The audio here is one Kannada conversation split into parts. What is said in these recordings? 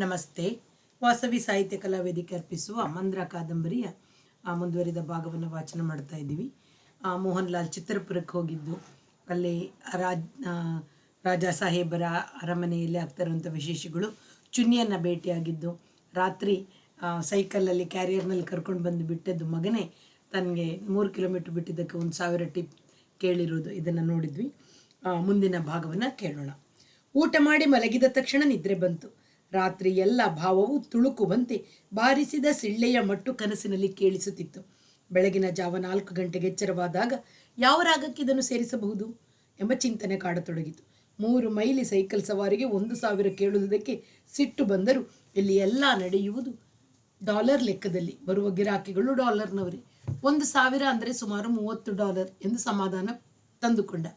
ನಮಸ್ತೆ. ವಾಸವಿ ಸಾಹಿತ್ಯ ಕಲಾ ವೇದಿಕೆ ಅರ್ಪಿಸುವ ಮಂದ್ರ ಕಾದಂಬರಿಯ ಮುಂದುವರಿದ ಭಾಗವನ್ನು ವಾಚನ ಮಾಡ್ತಾ ಇದ್ದೀವಿ. ಮೋಹನ್ ಲಾಲ್ ಚಿತ್ರಪುರಕ್ಕೆ ಹೋಗಿದ್ದು, ಅಲ್ಲಿ ರಾಜ ಸಾಹೇಬರ ಅರಮನೆಯಲ್ಲಿ ಆಗ್ತಾ ಇರುವಂಥ ವಿಶೇಷಗಳು, ಚುನ್ನಿಯನ್ನು ಭೇಟಿಯಾಗಿದ್ದು, ರಾತ್ರಿ ಸೈಕಲಲ್ಲಿ ಕ್ಯಾರಿಯರ್ನಲ್ಲಿ ಕರ್ಕೊಂಡು ಬಂದು ಬಿಟ್ಟದ್ದು ಮಗನೇ ತನಗೆ 3 ಕಿಲೋಮೀಟ್ರ್ ಬಿಟ್ಟಿದ್ದಕ್ಕೆ 1,000 ಟಿಪ್ ಕೇಳಿರೋದು, ಇದನ್ನು ನೋಡಿದ್ವಿ. ಮುಂದಿನ ಭಾಗವನ್ನು ಕೇಳೋಣ. ಊಟ ಮಾಡಿ ಮಲಗಿದ ತಕ್ಷಣ ನಿದ್ರೆ ಬಂತು. ರಾತ್ರಿ ಎಲ್ಲ ಭಾವವು ತುಳುಕುವಂತೆ ಬಾರಿಸಿದ ಸಿಳ್ಳೆಯ ಮಟ್ಟು ಕನಸಿನಲ್ಲಿ ಕೇಳಿಸುತ್ತಿತ್ತು. ಬೆಳಗಿನ ಜಾವ 4 ಗಂಟೆಗೆ ಎಚ್ಚರವಾದಾಗ ಯಾವ ರಾಗಕ್ಕೆ ಇದನ್ನು ಸೇರಿಸಬಹುದು ಎಂಬ ಚಿಂತನೆ ಕಾಡತೊಡಗಿತು. 3 ಮೈಲಿ ಸೈಕಲ್ ಸವಾರಿಗೆ 1,000 ಕೇಳುವುದಕ್ಕೆ ಸಿಟ್ಟು ಬಂದರೂ ಇಲ್ಲಿ ಎಲ್ಲ ನಡೆಯುವುದು ಡಾಲರ್ ಲೆಕ್ಕದಲ್ಲಿ. ಬರುವ ಗಿರಾಕಿಗಳು ಡಾಲರ್ನವರೇ. 1,000 ಅಂದರೆ ಸುಮಾರು $30 ಎಂದು ಸಮಾಧಾನ ತಂದುಕೊಂಡ.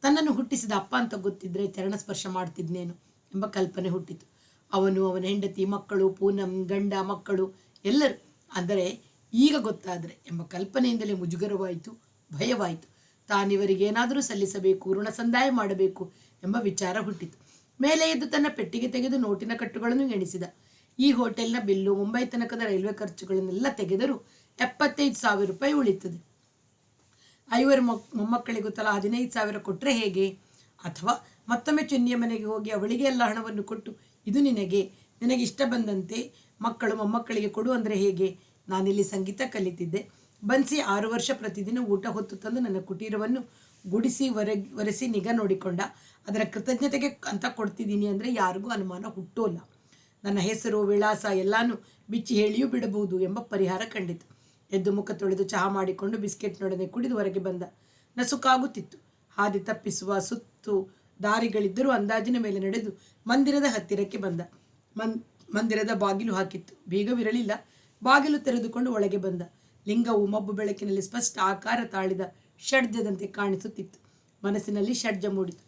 ತನ್ನನ್ನು ಹುಟ್ಟಿಸಿದ ಅಪ್ಪ ಅಂತ ಗೊತ್ತಿದ್ರೆ ಚರಣ ಸ್ಪರ್ಶ ಮಾಡ್ತಿದ್ನೇನು ಎಂಬ ಕಲ್ಪನೆ ಹುಟ್ಟಿತು. ಅವನು, ಅವನ ಹೆಂಡತಿ, ಮಕ್ಕಳು, ಪೂನಂ, ಗಂಡ, ಮಕ್ಕಳು ಎಲ್ಲರೂ. ಅಂದರೆ ಈಗ ಗೊತ್ತಾದರೆ ಎಂಬ ಕಲ್ಪನೆಯಿಂದಲೇ ಮುಜುಗರವಾಯಿತು, ಭಯವಾಯಿತು. ತಾನಿವರಿಗೇನಾದರೂ ಸಲ್ಲಿಸಬೇಕು, ಋಣ ಸಂದಾಯ ಮಾಡಬೇಕು ಎಂಬ ವಿಚಾರ ಹುಟ್ಟಿತು. ಮೇಲೆ ಎದ್ದು ತನ್ನ ಪೆಟ್ಟಿಗೆ ತೆಗೆದು ನೋಟಿನ ಕಟ್ಟುಗಳನ್ನು ಎಣಿಸಿದ. ಈ ಹೋಟೆಲ್ನ ಬಿಲ್ಲು, ಮುಂಬೈ ತನಕದ ರೈಲ್ವೆ ಖರ್ಚುಗಳನ್ನೆಲ್ಲ ತೆಗೆದರೂ 75,000 ರೂಪಾಯಿ ಉಳಿತದೆ. 5 ಮೊಮ್ಮಕ್ಕಳಿಗೂ ತಲಾ 15,000 ಕೊಟ್ಟರೆ ಹೇಗೆ? ಅಥವಾ ಮತ್ತೊಮ್ಮೆ ಚುನ್ನಿಯ ಮನೆಗೆ ಹೋಗಿ ಅವಳಿಗೆ ಎಲ್ಲ ಹಣವನ್ನು ಕೊಟ್ಟು, ಇದು ನಿನಗೆ ಇಷ್ಟ ಬಂದಂತೆ ಮಕ್ಕಳು ಮೊಮ್ಮಕ್ಕಳಿಗೆ ಕೊಡು ಅಂದರೆ ಹೇಗೆ? ನಾನಿಲ್ಲಿ ಸಂಗೀತ ಕಲಿತಿದ್ದೆ. ಬನ್ಸಿ 6 ವರ್ಷ ಪ್ರತಿದಿನ ಊಟ ಹೊತ್ತು ತಂದು ನನ್ನ ಕುಟೀರವನ್ನು ಗುಡಿಸಿ ಒರೆಸಿ ನಿಗಾ ನೋಡಿಕೊಂಡ. ಅದರ ಕೃತಜ್ಞತೆಗೆ ಅಂತ ಕೊಡ್ತಿದ್ದೀನಿ ಅಂದರೆ ಯಾರಿಗೂ ಅನುಮಾನ ಹುಟ್ಟೋಲ್ಲ. ನನ್ನ ಹೆಸರು, ವಿಳಾಸ ಎಲ್ಲಾನು ಬಿಚ್ಚಿ ಹೇಳಿಯೂ ಬಿಡಬಹುದು ಎಂಬ ಪರಿಹಾರ ಕಂಡಿತು. ಎದ್ದು ಮುಖ ತೊಳೆದು ಚಹಾ ಮಾಡಿಕೊಂಡು ಬಿಸ್ಕೆಟ್ನೊಡನೆ ಕುಡಿದು ಹೊರಗೆ ಬಂದ. ನಸುಕಾಗುತ್ತಿತ್ತು. ಹಾದಿ ತಪ್ಪಿಸುವ ಸುತ್ತು ದಾರಿಗಳಿದ್ದರೂ ಅಂದಾಜಿನ ಮೇಲೆ ನಡೆದು ಮಂದಿರದ ಹತ್ತಿರಕ್ಕೆ ಬಂದ. ಮಂದಿರದ ಬಾಗಿಲು ಹಾಕಿತ್ತು. ಬೀಗವಿರಲಿಲ್ಲ. ಬಾಗಿಲು ತೆರೆದುಕೊಂಡು ಒಳಗೆ ಬಂದ. ಲಿಂಗವು ಮಬ್ಬು ಬೆಳಕಿನಲ್ಲಿ ಸ್ಪಷ್ಟ ಆಕಾರ ತಾಳಿದ ಷಡ್ಜದಂತೆ ಕಾಣಿಸುತ್ತಿತ್ತು. ಮನಸ್ಸಿನಲ್ಲಿ ಷಡ್ಜ ಮೂಡಿತು.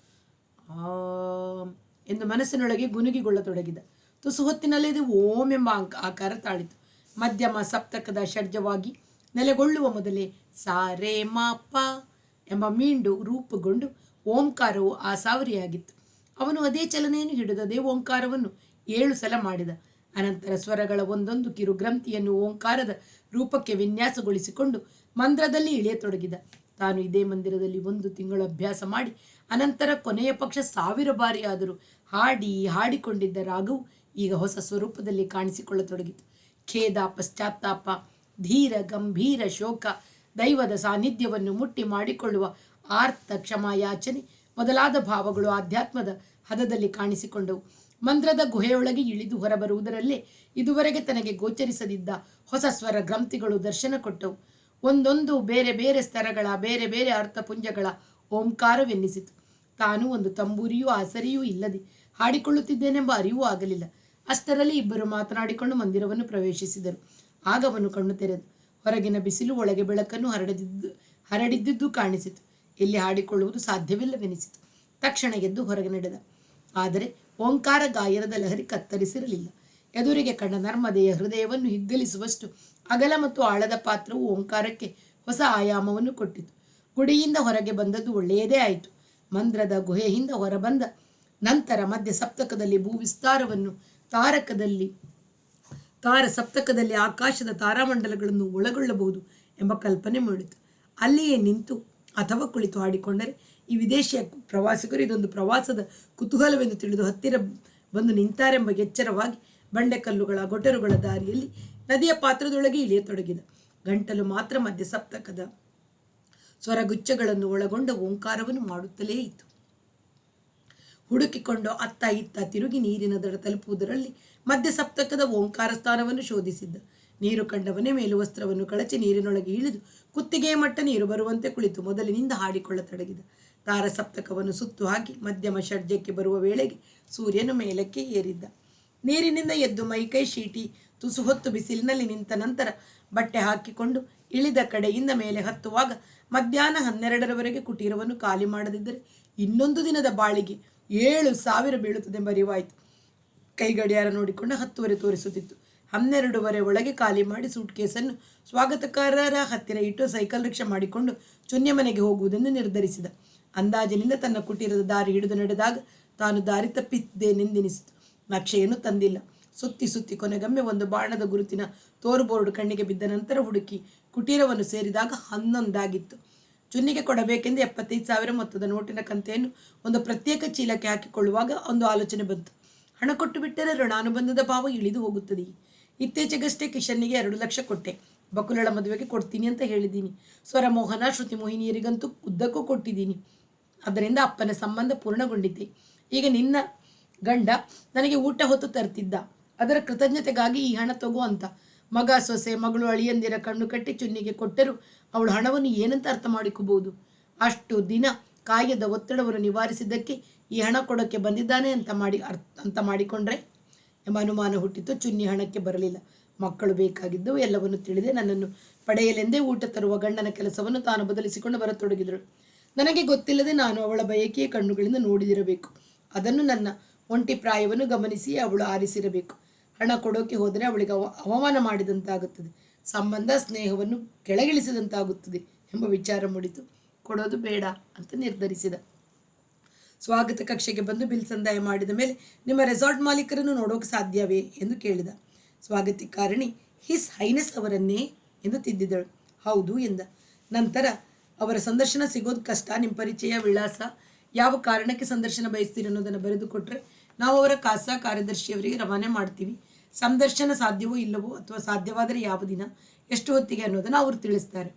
ಎಂದು ಮನಸ್ಸಿನೊಳಗೆ ಗುನುಗಿಗೊಳ್ಳತೊಡಗಿದ. ತುಸು ಹೊತ್ತಿನಲ್ಲಿ ಇದು ಓಂ ಎಂಬ ಆಕಾರ ತಾಳಿತು. ಮಧ್ಯಮ ಸಪ್ತಕದ ಷಡ್ಜವಾಗಿ ನೆಲೆಗೊಳ್ಳುವ ಮೊದಲೇ ಸಾರೇ ಮಾಪ ಎಂಬ ಮೀಂಡು ರೂಪುಗೊಂಡು ಓಂಕಾರವು ಆಸಾವರಿಯಾಗಿತ್ತು. ಅವನು ಅದೇ ಚಲನೆಯನ್ನು ಹಿಡಿದು ಅದೇ ಓಂಕಾರವನ್ನು 7 ಸಲ ಮಾಡಿದ. ಅನಂತರ ಸ್ವರಗಳ ಒಂದೊಂದು ಕಿರು ಗ್ರಂಥಿಯನ್ನು ಓಂಕಾರದ ರೂಪಕ್ಕೆ ವಿನ್ಯಾಸಗೊಳಿಸಿಕೊಂಡು ಮಂದ್ರದಲ್ಲಿ ಇಳಿಯತೊಡಗಿದ. ತಾನು ಇದೇ ಮಂದಿರದಲ್ಲಿ 1 ತಿಂಗಳು ಅಭ್ಯಾಸ ಮಾಡಿ ಅನಂತರ ಕೊನೆಯ ಪಕ್ಷ 1000 ಬಾರಿ ಆದರೂ ಹಾಡಿಕೊಂಡಿದ್ದ ರಾಗವು ಈಗ ಹೊಸ ಸ್ವರೂಪದಲ್ಲಿ ಕಾಣಿಸಿಕೊಳ್ಳತೊಡಗಿತು. ಖೇದ, ಪಶ್ಚಾತ್ತಾಪ, ಧೀರ, ಗಂಭೀರ ಶೋಕ, ದೈವದ ಸಾನ್ನಿಧ್ಯವನ್ನು ಮುಟ್ಟಿ ಮಾಡಿಕೊಳ್ಳುವ ಆರ್ಥ ಕ್ಷಮಾಯಾಚನೆ ಮೊದಲಾದ ಭಾವಗಳು ಆಧ್ಯಾತ್ಮದ ಹದದಲ್ಲಿ ಕಾಣಿಸಿಕೊಂಡವು. ಮಂದ್ರದ ಗುಹೆಯೊಳಗೆ ಇಳಿದು ಹೊರಬರುವುದರಲ್ಲೇ ಇದುವರೆಗೆ ತನಗೆ ಗೋಚರಿಸದಿದ್ದ ಹೊಸ ಸ್ವರ ಗ್ರಂಥಿಗಳು ದರ್ಶನ ಕೊಟ್ಟವು. ಒಂದೊಂದು ಬೇರೆ ಬೇರೆ ಸ್ತರಗಳ, ಬೇರೆ ಬೇರೆ ಅರ್ಥಪುಂಜಗಳ ಓಂಕಾರವೆನ್ನಿಸಿತು. ತಾನು ಒಂದು ತಂಬೂರಿಯೂ ಆಸರಿಯೂ ಇಲ್ಲದೆ ಹಾಡಿಕೊಳ್ಳುತ್ತಿದ್ದೇನೆಂಬ ಅರಿವೂ ಆಗಲಿಲ್ಲ. ಅಷ್ಟರಲ್ಲಿ ಇಬ್ಬರು ಮಾತನಾಡಿಕೊಂಡು ಮಂದಿರವನ್ನು ಪ್ರವೇಶಿಸಿದರು. ಆಗ ಅವನು ಕಣ್ಣು ತೆರೆದು ಹೊರಗಿನ ಬಿಸಿಲು ಒಳಗೆ ಬೆಳಕನ್ನು ಹರಡಿದ್ದುದು ಕಾಣಿಸಿತು. ಇಲ್ಲಿ ಹಾಡಿಕೊಳ್ಳುವುದು ಸಾಧ್ಯವಿಲ್ಲವೆನಿಸಿತು. ತಕ್ಷಣ ಎದ್ದು ಹೊರಗೆ ನಡೆದ. ಆದರೆ ಓಂಕಾರ ಗಾಯನದ ಲಹರಿ ಕತ್ತರಿಸಿರಲಿಲ್ಲ. ಎದುರಿಗೆ ಕಂಡ ನರ್ಮದೆಯ ಹೃದಯವನ್ನು ಹಿಗ್ಗಲಿಸುವಷ್ಟು ಅಗಲ ಮತ್ತು ಆಳದ ಪಾತ್ರವು ಓಂಕಾರಕ್ಕೆ ಹೊಸ ಆಯಾಮವನ್ನು ಕೊಟ್ಟಿತು. ಗುಡಿಯಿಂದ ಹೊರಗೆ ಬಂದದ್ದು ಒಳ್ಳೆಯದೇ ಆಯಿತು. ಮಂದ್ರದ ಗುಹೆಯಿಂದ ಹೊರಬಂದ ನಂತರ ಮಧ್ಯ ಸಪ್ತಕದಲ್ಲಿ ಭೂವಿಸ್ತಾರವನ್ನು, ತಾರ ಸಪ್ತಕದಲ್ಲಿ ಆಕಾಶದ ತಾರಾಮಂಡಲಗಳನ್ನು ಒಳಗೊಳ್ಳಬಹುದು ಎಂಬ ಕಲ್ಪನೆ ಮೂಡಿತು. ಅಲ್ಲಿಯೇ ನಿಂತು ಅಥವಾ ಕುಳಿತು ಹಾಡಿಕೊಂಡರೆ ಈ ವಿದೇಶಿಯ ಪ್ರವಾಸಿಗರು ಇದೊಂದು ಪ್ರವಾಸದ ಕುತೂಹಲವೆಂದು ತಿಳಿದು ಹತ್ತಿರ ಬಂದು ನಿಂತಾರೆಂಬ ಎಚ್ಚರವಾಗಿ ಬಂಡೆಕಲ್ಲುಗಳ, ಗೊಟರುಗಳ ದಾರಿಯಲ್ಲಿ ನದಿಯ ಪಾತ್ರದೊಳಗೆ ಇಳಿಯತೊಡಗಿದ. ಗಂಟಲು ಮಾತ್ರ ಮಧ್ಯ ಸಪ್ತಕದ ಸ್ವರಗುಚ್ಛಗಳನ್ನು ಒಳಗೊಂಡ ಓಂಕಾರವನ್ನು ಮಾಡುತ್ತಲೇ ಇತ್ತು. ಹುಡುಕಿಕೊಂಡು ಅತ್ತ ಇತ್ತ ತಿರುಗಿ ನೀರಿನ ದಡ ತಲುಪುವುದರಲ್ಲಿ ಮಧ್ಯ ಸಪ್ತಕದ ಓಂಕಾರ ಸ್ಥಾನವನ್ನು ಶೋಧಿಸಿದ್ದ. ನೀರು ಕಂಡವನೇ ಮೇಲು ವಸ್ತ್ರವನ್ನು ಕಳಚಿ ನೀರಿನೊಳಗೆ ಇಳಿದು ಕುತ್ತಿಗೆಯ ಮಟ್ಟ ನೀರು ಬರುವಂತೆ ಕುಳಿತು ಮೊದಲಿನಿಂದ ಹಾಡಿಕೊಳ್ಳತೊಡಗಿದ. ತಾರ ಸಪ್ತಕವನ್ನು ಸುತ್ತು ಹಾಕಿ ಮಧ್ಯಮ ಷಡ್ಜಕ್ಕೆ ಬರುವ ವೇಳೆಗೆ ಸೂರ್ಯನು ಮೇಲಕ್ಕೆ ಏರಿದ್ದ. ನೀರಿನಿಂದ ಎದ್ದು ಮೈಕೈ ಶೀಟಿ ತುಸು ಹೊತ್ತು ಬಿಸಿಲಿನಲ್ಲಿ ನಿಂತ ನಂತರ ಬಟ್ಟೆ ಹಾಕಿಕೊಂಡು ಇಳಿದ ಕಡೆಯಿಂದ ಮೇಲೆ ಹತ್ತುವಾಗ ಮಧ್ಯಾಹ್ನ 12ರವರೆಗೆ ಕುಟೀರವನ್ನು ಖಾಲಿ ಮಾಡದಿದ್ದರೆ ಇನ್ನೊಂದು ದಿನದ ಬಾಳಿಗೆ 7,000 ಬೀಳುತ್ತದೆಂಬ ಅರಿವಾಯಿತು. ಕೈ ಗಡಿಯಾರ ನೋಡಿಕೊಂಡು 10 ತೋರಿಸುತ್ತಿತ್ತು. 12 ಒಳಗೆ ಖಾಲಿ ಮಾಡಿ ಸೂಟ್ ಕೇಸನ್ನು ಸ್ವಾಗತಕಾರರ ಹತ್ತಿರ ಇಟ್ಟು ಸೈಕಲ್ ರಿಕ್ಷಾ ಮಾಡಿಕೊಂಡು ಚುನ್ಯ ಮನೆಗೆ ಹೋಗುವುದೆಂದು ನಿರ್ಧರಿಸಿದ. ಅಂದಾಜಿನಿಂದ ತನ್ನ ಕುಟೀರದ ದಾರಿ ಹಿಡಿದು ನಡೆದಾಗ ತಾನು ದಾರಿ ತಪ್ಪಿದ್ದೇನೆಂದೆನಿಸಿತು. ನಕ್ಷೆಯನ್ನು ತಂದಿಲ್ಲ. ಸುತ್ತಿ ಸುತ್ತಿ ಕೊನೆಗೊಮ್ಮೆ ಒಂದು ಬಾಣದ ಗುರುತಿನ ತೋರುಬೋರ್ಡ್ ಕಣ್ಣಿಗೆ ಬಿದ್ದ ನಂತರ ಹುಡುಕಿ ಕುಟೀರವನ್ನು ಸೇರಿದಾಗ 11 ಚುನ್ನಿಗೆ ಕೊಡಬೇಕೆಂದು 75,000 ಮೊತ್ತದ ನೋಟಿನ ಕಂತೆಯನ್ನು ಒಂದು ಪ್ರತ್ಯೇಕ ಚೀಲಕ್ಕೆ ಹಾಕಿಕೊಳ್ಳುವಾಗ ಒಂದು ಆಲೋಚನೆ ಬಂತು. ಹಣ ಕೊಟ್ಟು ಬಿಟ್ಟರೆ ಋಣಾನುಬಂಧದ ಭಾವ ಇಳಿದು ಹೋಗುತ್ತದೆ. ಇತ್ತೀಚೆಗಷ್ಟೇ ಕಿಶನ್ನಿಗೆ 2 ಲಕ್ಷ ಕೊಟ್ಟೆ. ಬಕುಲಳ ಮದುವೆಗೆ ಕೊಡ್ತೀನಿ ಅಂತ ಹೇಳಿದ್ದೀನಿ. ಸ್ವರಮೋಹನ ಶ್ರುತಿ ಮೋಹಿನಿಯರಿಗಂತೂ ಉದ್ದಕ್ಕೂ ಕೊಟ್ಟಿದ್ದೀನಿ. ಅದರಿಂದ ಅಪ್ಪನ ಸಂಬಂಧ ಪೂರ್ಣಗೊಂಡಿದ್ದೆ. ಈಗ ನಿನ್ನ ಗಂಡ ನನಗೆ ಊಟ ಹೊತ್ತು ತರ್ತಿದ್ದ. ಅದರ ಕೃತಜ್ಞತೆಗಾಗಿ ಈ ಹಣ ತಗೋ ಅಂತ. ಮಗ ಸೊಸೆ ಮಗಳು ಅಳಿಯಂದಿರ ಕಣ್ಣು ಕಟ್ಟಿ ಚುನ್ನಿಗೆ ಕೊಟ್ಟರು ಅವಳು ಹಣವನ್ನು ಏನಂತ ಅರ್ಥ ಮಾಡಿಕೋಬಹುದು. ಅಷ್ಟು ದಿನ ಕಾಯದ ಒತ್ತಡವನ್ನು ನಿವಾರಿಸಿದ್ದಕ್ಕೆ ಈ ಹಣ ಕೊಡೋಕ್ಕೆ ಬಂದಿದ್ದಾನೆ ಅಂತ ಮಾಡಿಕೊಂಡ್ರೆ ಎಂಬ ಅನುಮಾನ ಹುಟ್ಟಿತು. ಚುನ್ನಿ ಹಣಕ್ಕೆ ಬರಲಿಲ್ಲ. ಮಕ್ಕಳು ಬೇಕಾಗಿದ್ದು ಎಲ್ಲವನ್ನು ತಿಳಿದೆ ನನ್ನನ್ನು ಪಡೆಯಲೆಂದೇ ಊಟ ತರುವ ಗಂಡನ ಕೆಲಸವನ್ನು ತಾನು ಬದಲಿಸಿಕೊಂಡು ಬರತೊಡಗಿದಳು. ನನಗೆ ಗೊತ್ತಿಲ್ಲದೆ ನಾನು ಅವಳ ಬಯಕೆಯ ಕಣ್ಣುಗಳಿಂದ ನೋಡಿದಿರಬೇಕು. ಅದನ್ನು ನನ್ನ ಒಂಟಿ ಪ್ರಾಯವನ್ನು ಗಮನಿಸಿ ಅವಳು ಆರಿಸಿರಬೇಕು. ಹಣ ಕೊಡೋಕೆ ಹೋದರೆ ಅವಳಿಗೆ ಅವಮಾನ ಮಾಡಿದಂತಾಗುತ್ತದೆ, ಸಂಬಂಧ ಸ್ನೇಹವನ್ನು ಕೆಳಗಿಳಿಸಿದಂತಾಗುತ್ತದೆ ಎಂಬ ವಿಚಾರ ಮೂಡಿತು. ಕೊಡೋದು ಬೇಡ ಅಂತ ನಿರ್ಧರಿಸಿದ. ಸ್ವಾಗತ ಕಕ್ಷೆಗೆ ಬಂದು ಬಿಲ್ ಸಂದಾಯ ಮಾಡಿದ ಮೇಲೆ ನಿಮ್ಮ ರೆಸಾರ್ಟ್ ಮಾಲೀಕರನ್ನು ನೋಡೋಕೆ ಸಾಧ್ಯವೇ ಎಂದು ಕೇಳಿದ. ಸ್ವಾಗತಿಕಾರಣಿ ಹಿಸ್ ಹೈನೆಸ್ ಅವರನ್ನೇ ಎಂದು ತಿದ್ದಿದಳು. ಹೌದು ಎಂದ. ನಂತರ ಅವರ ಸಂದರ್ಶನ ಸಿಗೋದು ಕಷ್ಟ. ನಿಮ್ಮ ಪರಿಚಯ, ವಿಳಾಸ, ಯಾವ ಕಾರಣಕ್ಕೆ ಸಂದರ್ಶನ ಬಯಸ್ತೀರಿ ಅನ್ನೋದನ್ನು ಬರೆದು ಕೊಟ್ಟರೆ ನಾವು ಅವರ ಖಾಸಾ ಕಾರ್ಯದರ್ಶಿಯವರಿಗೆ ರವಾನೆ ಮಾಡ್ತೀವಿ. ಸಂದರ್ಶನ ಸಾಧ್ಯವೋ ಇಲ್ಲವೋ ಅಥವಾ ಸಾಧ್ಯವಾದರೆ ಯಾವ ದಿನ, ಎಷ್ಟು ಹೊತ್ತಿಗೆ ಅನ್ನೋದನ್ನು ಅವರು ತಿಳಿಸ್ತಾರೆ.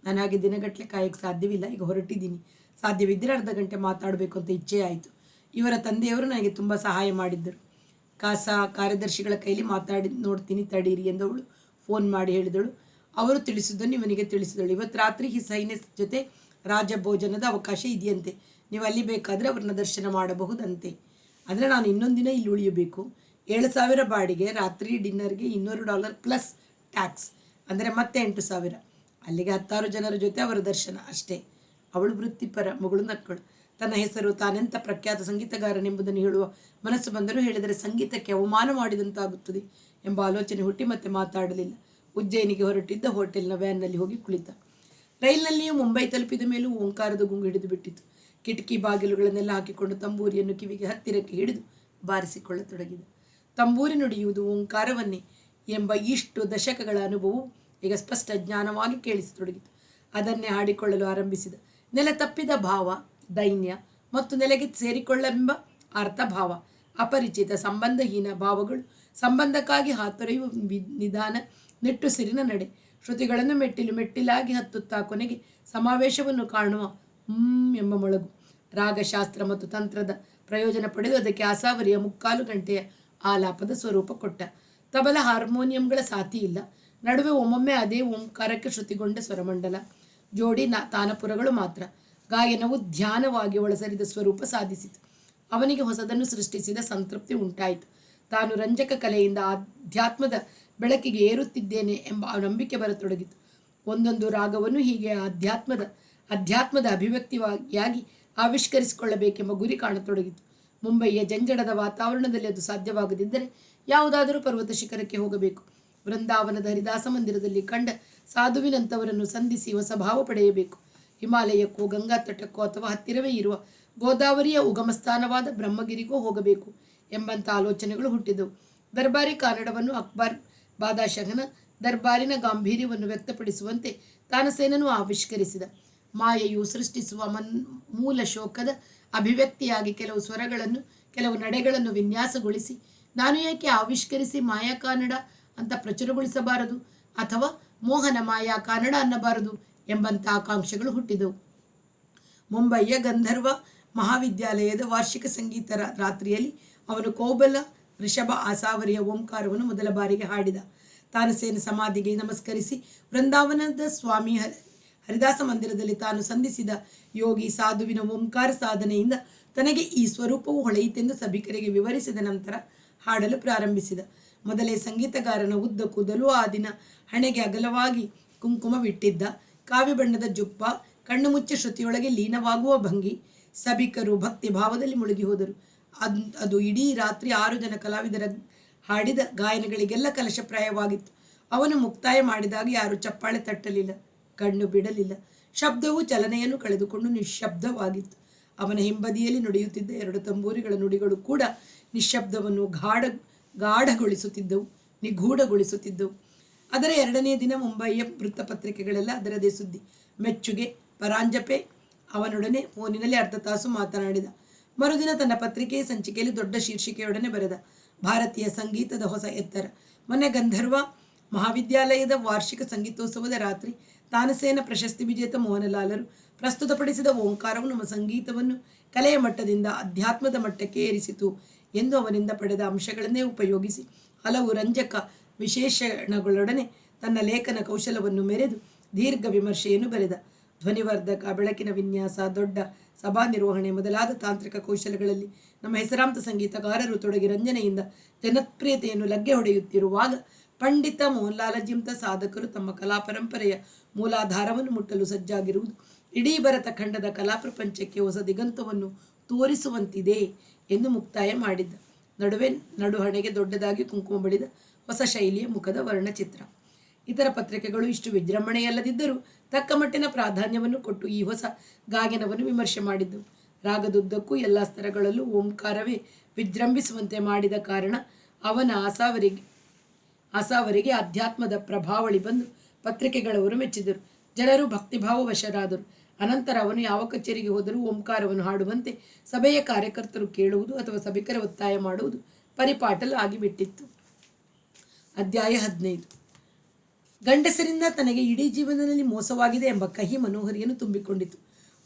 ನಾನು ಹಾಗೆ ದಿನಗಟ್ಟಲೆ ಕಾಯಕ್ಕೆ ಸಾಧ್ಯವಿಲ್ಲ. ಈಗ ಹೊರಟಿದ್ದೀನಿ. ಸಾಧ್ಯವಿದ್ದರೆ ಅರ್ಧ ಗಂಟೆ ಮಾತಾಡಬೇಕು ಅಂತ ಇಚ್ಛೆ ಆಯಿತು. ಇವರ ತಂದೆಯವರು ನನಗೆ ತುಂಬ ಸಹಾಯ ಮಾಡಿದ್ದರು. ಖಾಸಾ ಕಾರ್ಯದರ್ಶಿಗಳ ಕೈಲಿ ಮಾತಾಡಿ ನೋಡ್ತೀನಿ ತಡೀರಿ ಎಂದವಳು ಫೋನ್ ಮಾಡಿ ಹೇಳಿದಳು. ಅವರು ತಿಳಿಸಿದ್ದನ್ನು ಇವನಿಗೆ ತಿಳಿಸಿದಳು. ಇವತ್ತು ರಾತ್ರಿ ಹಿಸ್ ಹೈನೆಸ್ ಜೊತೆ ರಾಜ ಭೋಜನದ ಅವಕಾಶ ಇದೆಯಂತೆ. ನೀವು ಅಲ್ಲಿ ಬೇಕಾದರೆ ಅವ್ರನ್ನ ದರ್ಶನ ಮಾಡಬಹುದಂತೆ. ಅಂದರೆ ನಾನು ಇನ್ನೊಂದು ದಿನ ಇಲ್ಲಿ ಉಳಿಯಬೇಕು. 7,000 ಬಾಡಿಗೆ, ರಾತ್ರಿ ಡಿನ್ನರ್ಗೆ $200 ಪ್ಲಸ್ ಟ್ಯಾಕ್ಸ್, ಅಂದರೆ ಮತ್ತೆ 8,000. ಅಲ್ಲಿಗೆ 10 ಜನರ ಜೊತೆ ಅವರ ದರ್ಶನ ಅಷ್ಟೇ. ಅವಳು ವೃತ್ತಿಪರ. ಮಗಳು ನಕ್ಕಳು. ತನ್ನ ಹೆಸರು, ತಾನೆಂಥ ಪ್ರಖ್ಯಾತ ಸಂಗೀತಗಾರನೆಂಬುದನ್ನು ಹೇಳುವ ಮನಸ್ಸು ಬಂದರೂ ಹೇಳಿದರೆ ಸಂಗೀತಕ್ಕೆ ಅವಮಾನ ಮಾಡಿದಂತಾಗುತ್ತದೆ ಎಂಬ ಆಲೋಚನೆ ಹುಟ್ಟಿ ಮತ್ತೆ ಮಾತಾಡಲಿಲ್ಲ. ಉಜ್ಜಯಿನಿಗೆ ಹೊರಟಿದ್ದ ಹೋಟೆಲ್ನ ವ್ಯಾನ್ನಲ್ಲಿ ಹೋಗಿ ಕುಳಿತ. ರೈಲಿನಲ್ಲಿಯೂ ಮುಂಬೈ ತಲುಪಿದ ಮೇಲೂ ಓಂಕಾರದ ಗುಂಗು ಹಿಡಿದು ಬಿಟ್ಟಿತು. ಕಿಟಕಿ ಬಾಗಿಲುಗಳನ್ನೆಲ್ಲ ಹಾಕಿಕೊಂಡು ತಂಬೂರಿಯನ್ನು ಕಿವಿಗೆ ಹತ್ತಿರಕ್ಕೆ ಹಿಡಿದು ಬಾರಿಸಿಕೊಳ್ಳತೊಡಗಿದ. ತಂಬೂರಿ ನುಡಿಯುವುದು ಓಂಕಾರವನ್ನೇ ಎಂಬ ಇಷ್ಟು ದಶಕಗಳ ಅನುಭವವು ಈಗ ಸ್ಪಷ್ಟ ಜ್ಞಾನವಾಗಿ ಕೇಳಿಸತೊಡಗಿತು. ಅದನ್ನೇ ಹಾಡಿಕೊಳ್ಳಲು ಆರಂಭಿಸಿದ. ನೆಲ ತಪ್ಪಿದ ಭಾವ, ದೈನ್ಯ ಮತ್ತು ನೆಲೆಗೆ ಸೇರಿಕೊಳ್ಳೆಂಬ ಅರ್ಥಭಾವ, ಅಪರಿಚಿತ ಸಂಬಂಧಹೀನ ಭಾವಗಳು, ಸಂಬಂಧಕ್ಕಾಗಿ ಹಾತೊರೆಯುವ ನಿಧಾನ ನಿಟ್ಟುಸಿರಿನ ನಡೆ, ಶ್ರುತಿಗಳನ್ನು ಮೆಟ್ಟಿಲು ಮೆಟ್ಟಿಲಾಗಿ ಹತ್ತುತ್ತಾ ಕೊನೆಗೆ ಸಮಾವೇಶವನ್ನು ಕಾಣುವ ಎಂಬ ಮೊಳಗು, ರಾಗಶಾಸ್ತ್ರ ಮತ್ತು ತಂತ್ರದ ಪ್ರಯೋಜನ ಪಡೆದು ಅದಕ್ಕೆ ಆಸಾವರಿಯ 3/4 ಗಂಟೆಯ ಆಲಾಪದ ಸ್ವರೂಪ ಕೊಟ್ಟ. ತಬಲ ಹಾರ್ಮೋನಿಯಂಗಳ ಸಾಥಿ ಇಲ್ಲ. ನಡುವೆ ಒಮ್ಮೊಮ್ಮೆ ಅದೇ ಓಂಕಾರಕ್ಕೆ ಶ್ರುತಿಗೊಂಡ ಸ್ವರಮಂಡಲ, ಜೋಡಿ ತಾನಪುರಗಳು ಮಾತ್ರ. ಗಾಯನವು ಧ್ಯಾನವಾಗಿ ಒಳಸರಿದ ಸ್ವರೂಪ ಸಾಧಿಸಿತು. ಅವನಿಗೆ ಹೊಸದನ್ನು ಸೃಷ್ಟಿಸಿದ ಸಂತೃಪ್ತಿ ಉಂಟಾಯಿತು. ತಾನು ರಂಜಕ ಕಲೆಯಿಂದ ಆಧ್ಯಾತ್ಮದ ಬೆಳಕಿಗೆ ಏರುತ್ತಿದ್ದೇನೆ ಎಂಬ ನಂಬಿಕೆ ಬರತೊಡಗಿತು. ಒಂದೊಂದು ರಾಗವನ್ನು ಹೀಗೆ ಅಧ್ಯಾತ್ಮದ ಅಭಿವ್ಯಕ್ತಿಯಾಗಿ ಆವಿಷ್ಕರಿಸಿಕೊಳ್ಳಬೇಕೆಂಬ ಗುರಿ ಕಾಣತೊಡಗಿತು. ಮುಂಬಯಿಯ ಜಂಜಡದ ವಾತಾವರಣದಲ್ಲಿ ಅದು ಸಾಧ್ಯವಾಗದಿದ್ದರೆ ಯಾವುದಾದರೂ ಪರ್ವತ ಶಿಖರಕ್ಕೆ ಹೋಗಬೇಕು. ವೃಂದಾವನದ ಹರಿದಾಸ ಮಂದಿರದಲ್ಲಿ ಕಂಡ ಸಾಧುವಿನಂಥವರನ್ನು ಸಂಧಿಸಿ ಹೊಸ ಭಾವ ಪಡೆಯಬೇಕು. ಹಿಮಾಲಯಕ್ಕೋ ಗಂಗಾ ತಟಕ್ಕೋ ಅಥವಾ ಹತ್ತಿರವೇ ಇರುವ ಗೋದಾವರಿಯ ಉಗಮಸ್ಥಾನವಾದ ಬ್ರಹ್ಮಗಿರಿಗೋ ಹೋಗಬೇಕು ಎಂಬಂಥ ಆಲೋಚನೆಗಳು ಹುಟ್ಟಿದವು. ದರ್ಬಾರಿ ಕನ್ನಡವನ್ನು ಅಕ್ಬರ್ ಬಾದಶಾಹನ ದರ್ಬಾರಿನ ಗಾಂಭೀರ್ಯವನ್ನು ವ್ಯಕ್ತಪಡಿಸುವಂತೆ ತಾನಸೇನನು ಆವಿಷ್ಕರಿಸಿದ. ಮಾಯೆಯು ಸೃಷ್ಟಿಸುವ ಮೂಲ ಶೋಕದ ಅಭಿವ್ಯಕ್ತಿಯಾಗಿ ಕೆಲವು ಸ್ವರಗಳನ್ನು, ಕೆಲವು ನಡೆಗಳನ್ನು ವಿನ್ಯಾಸಗೊಳಿಸಿ ನಾನು ಏಕೆ ಆವಿಷ್ಕರಿಸಿ ಮಾಯಾ ಕನ್ನಡ ಅಂತ ಪ್ರಚುರಗೊಳಿಸಬಾರದು ಅಥವಾ ಮೋಹನ ಮಾಯಾ ಕನ್ನಡ ಅನ್ನಬಾರದು ಎಂಬಂಥ ಆಕಾಂಕ್ಷೆಗಳು ಹುಟ್ಟಿದವು. ಮುಂಬಯಿಯ ಗಂಧರ್ವ ಮಹಾವಿದ್ಯಾಲಯದ ವಾರ್ಷಿಕ ಸಂಗೀತ ರಾತ್ರಿಯಲ್ಲಿ ಅವನು ಕೌಬಲ ಋಷಭ ಆಸಾವರಿಯ ಓಂಕಾರವನ್ನು ಮೊದಲ ಬಾರಿಗೆ ಹಾಡಿದ. ತಾನಸೇನ ಸಮಾಧಿಗೆ ನಮಸ್ಕರಿಸಿ ವೃಂದಾವನದ ಸ್ವಾಮಿ ಹರಿದಾಸ ಮಂದಿರದಲ್ಲಿ ತಾನು ಸಂಧಿಸಿದ ಯೋಗಿ ಸಾಧುವಿನ ಓಂಕಾರ ಸಾಧನೆಯಿಂದ ತನಗೆ ಈ ಸ್ವರೂಪವು ಹೊಳೆಯಿತೆಂದು ಸಭಿಕರಿಗೆ ವಿವರಿಸಿದ ನಂತರ ಹಾಡಲು ಪ್ರಾರಂಭಿಸಿದ. ಮೊದಲೇ ಸಂಗೀತಗಾರನ ಉದ್ದ ಕೂದಲು, ಆ ದಿನ ಹಣೆಗೆ ಅಗಲವಾಗಿ ಕುಂಕುಮವಿಟ್ಟಿದ್ದ ಕಾವಿ ಬಣ್ಣದ ಜುಪ್ಪ, ಕಣ್ಣು ಮುಚ್ಚಿ ಶ್ರುತಿಯೊಳಗೆ ಲೀನವಾಗುವ ಭಂಗಿ, ಸಭಿಕರು ಭಕ್ತಿ ಭಾವದಲ್ಲಿ ಮುಳುಗಿ ಹೋದರು. ಅದು ಇಡೀ ರಾತ್ರಿ 6 ಜನ ಕಲಾವಿದರ ಹಾಡಿದ ಗಾಯನಗಳಿಗೆಲ್ಲ ಕಲಶಪ್ರಾಯವಾಗಿತ್ತು. ಅವನು ಮುಕ್ತಾಯ ಮಾಡಿದಾಗ ಯಾರು ಚಪ್ಪಾಳೆ ತಟ್ಟಲಿಲ್ಲ, ಕಣ್ಣು ಬಿಡಲಿಲ್ಲ. ಶಬ್ದವು ಚಲನೆಯನ್ನು ಕಳೆದುಕೊಂಡು ನಿಶ್ಶಬ್ದವಾಗಿತ್ತು. ಅವನ ಹಿಂಬದಿಯಲ್ಲಿ ನುಡಿಯುತ್ತಿದ್ದ 2 ತಂಬೂರಿಗಳ ನುಡಿಗಳು ಕೂಡ ನಿಶ್ಶಬ್ದವನ್ನು ಗಾಢಗೊಳಿಸುತ್ತಿದ್ದವು, ನಿಗೂಢಗೊಳಿಸುತ್ತಿದ್ದವು. ಅದರ 2ನೇ ದಿನ ಮುಂಬಯಿಯ ವೃತ್ತಪತ್ರಿಕೆಗಳೆಲ್ಲ ಅದರದೇ ಸುದ್ದಿ. ಮೆಚ್ಚುಗೆ. ಪರಾಂಜಪೆ ಅವನೊಡನೆ ಫೋನಿನಲ್ಲಿ ಅರ್ಧ ತಾಸು ಮಾತನಾಡಿದ. ಮರುದಿನ ತನ್ನ ಪತ್ರಿಕೆಯ ಸಂಚಿಕೆಯಲ್ಲಿ ದೊಡ್ಡ ಶೀರ್ಷಿಕೆಯೊಡನೆ ಬರೆದ, ಭಾರತೀಯ ಸಂಗೀತದ ಹೊಸ ಎತ್ತರ. ಮೊನ್ನೆ ಗಂಧರ್ವ ಮಹಾವಿದ್ಯಾಲಯದ ವಾರ್ಷಿಕ ಸಂಗೀತೋತ್ಸವದ ರಾತ್ರಿ ತಾನಸೇನ ಪ್ರಶಸ್ತಿ ವಿಜೇತ ಮೋಹನಲಾಲರು ಪ್ರಸ್ತುತಪಡಿಸಿದ ಓಂಕಾರವು ನಮ್ಮ ಸಂಗೀತವನ್ನು ಕಲೆಯ ಮಟ್ಟದಿಂದ ಅಧ್ಯಾತ್ಮದ ಮಟ್ಟಕ್ಕೆ ಏರಿಸಿತು ಎಂದು ಅವನಿಂದ ಪಡೆದ ಅಂಶಗಳನ್ನೇ ಉಪಯೋಗಿಸಿ ಹಲವು ರಂಜಕ ವಿಶೇಷಣಗಳೊಡನೆ ತನ್ನ ಲೇಖನ ಕೌಶಲವನ್ನು ಮೆರೆದು ದೀರ್ಘ ವಿಮರ್ಶೆಯನ್ನು ಬರೆದ. ಧ್ವನಿವರ್ಧಕ, ಬೆಳಕಿನ ವಿನ್ಯಾಸ, ದೊಡ್ಡ ಸಭಾ ನಿರ್ವಹಣೆ ಮೊದಲಾದ ತಾಂತ್ರಿಕ ಕೌಶಲಗಳಲ್ಲಿ ನಮ್ಮ ಹೆಸರಾಂತ ಸಂಗೀತಗಾರರು ತೊಡಗಿ ರಂಜನೆಯಿಂದ ಜನಪ್ರಿಯತೆಯನ್ನು ಲಗ್ಗೆ ಹೊಡೆಯುತ್ತಿರುವಾಗ ಪಂಡಿತ ಮೋಹನ್ಲಾಲಜಿಂತ ಸಾಧಕರು ತಮ್ಮ ಕಲಾ ಪರಂಪರೆಯ ಮೂಲಾಧಾರವನ್ನು ಮುಟ್ಟಲು ಸಜ್ಜಾಗಿರುವುದು ಇಡೀ ಭರತ ಖಂಡದ ಕಲಾ ಪ್ರಪಂಚಕ್ಕೆ ಹೊಸ ದಿಗಂತವನ್ನು ತೋರಿಸುವಂತಿದೆ ಎಂದು ಮುಕ್ತಾಯ ಮಾಡಿದ್ದ. ನಡುವೆ ನಡುಹಣೆಗೆ ದೊಡ್ಡದಾಗಿ ಕುಂಕುಮ ಬಳಿದ ಹೊಸ ಶೈಲಿಯ ಮುಖದ ವರ್ಣಚಿತ್ರ. ಇತರ ಪತ್ರಿಕೆಗಳು ಇಷ್ಟು ವಿಜೃಂಭಣೆಯಲ್ಲದಿದ್ದರೂ ತಕ್ಕ ಮಟ್ಟಿನ ಪ್ರಾಧಾನ್ಯವನ್ನು ಕೊಟ್ಟು ಈ ಹೊಸ ಗಾಯನವನ್ನು ವಿಮರ್ಶೆ ಮಾಡಿದ್ದವು. ರಾಗದುದ್ದಕ್ಕೂ ಎಲ್ಲ ಸ್ತರಗಳಲ್ಲೂ ಓಂಕಾರವೇ ವಿಜೃಂಭಿಸುವಂತೆ ಮಾಡಿದ ಕಾರಣ ಅವನ ಆಸಾವರಿಗೆ ಅಧ್ಯಾತ್ಮದ ಪ್ರಭಾವಳಿ ಬಂದು ಪತ್ರಿಕೆಗಳವರು ಮೆಚ್ಚಿದರು. ಜನರು ಭಕ್ತಿಭಾವ ವಶರಾದರು. ಅನಂತರ ಅವನು ಯಾವ ಕಚೇರಿಗೆ ಹೋದರೂ ಓಂಕಾರವನ್ನು ಹಾಡುವಂತೆ ಸಭೆಯ ಕಾರ್ಯಕರ್ತರು ಕೇಳುವುದು ಅಥವಾ ಸಭಿಕರ ಒತ್ತಾಯ ಮಾಡುವುದು ಪರಿಪಾಟಲು ಆಗಿಬಿಟ್ಟಿತ್ತು. ಅಧ್ಯಾಯ 15. ಗಂಡಸರಿಂದ ತನಗೆ ಇಡೀ ಜೀವನದಲ್ಲಿ ಮೋಸವಾಗಿದೆ ಎಂಬ ಕಹಿ ಮನೋಹರಿಯನ್ನು ತುಂಬಿಕೊಂಡಿತು.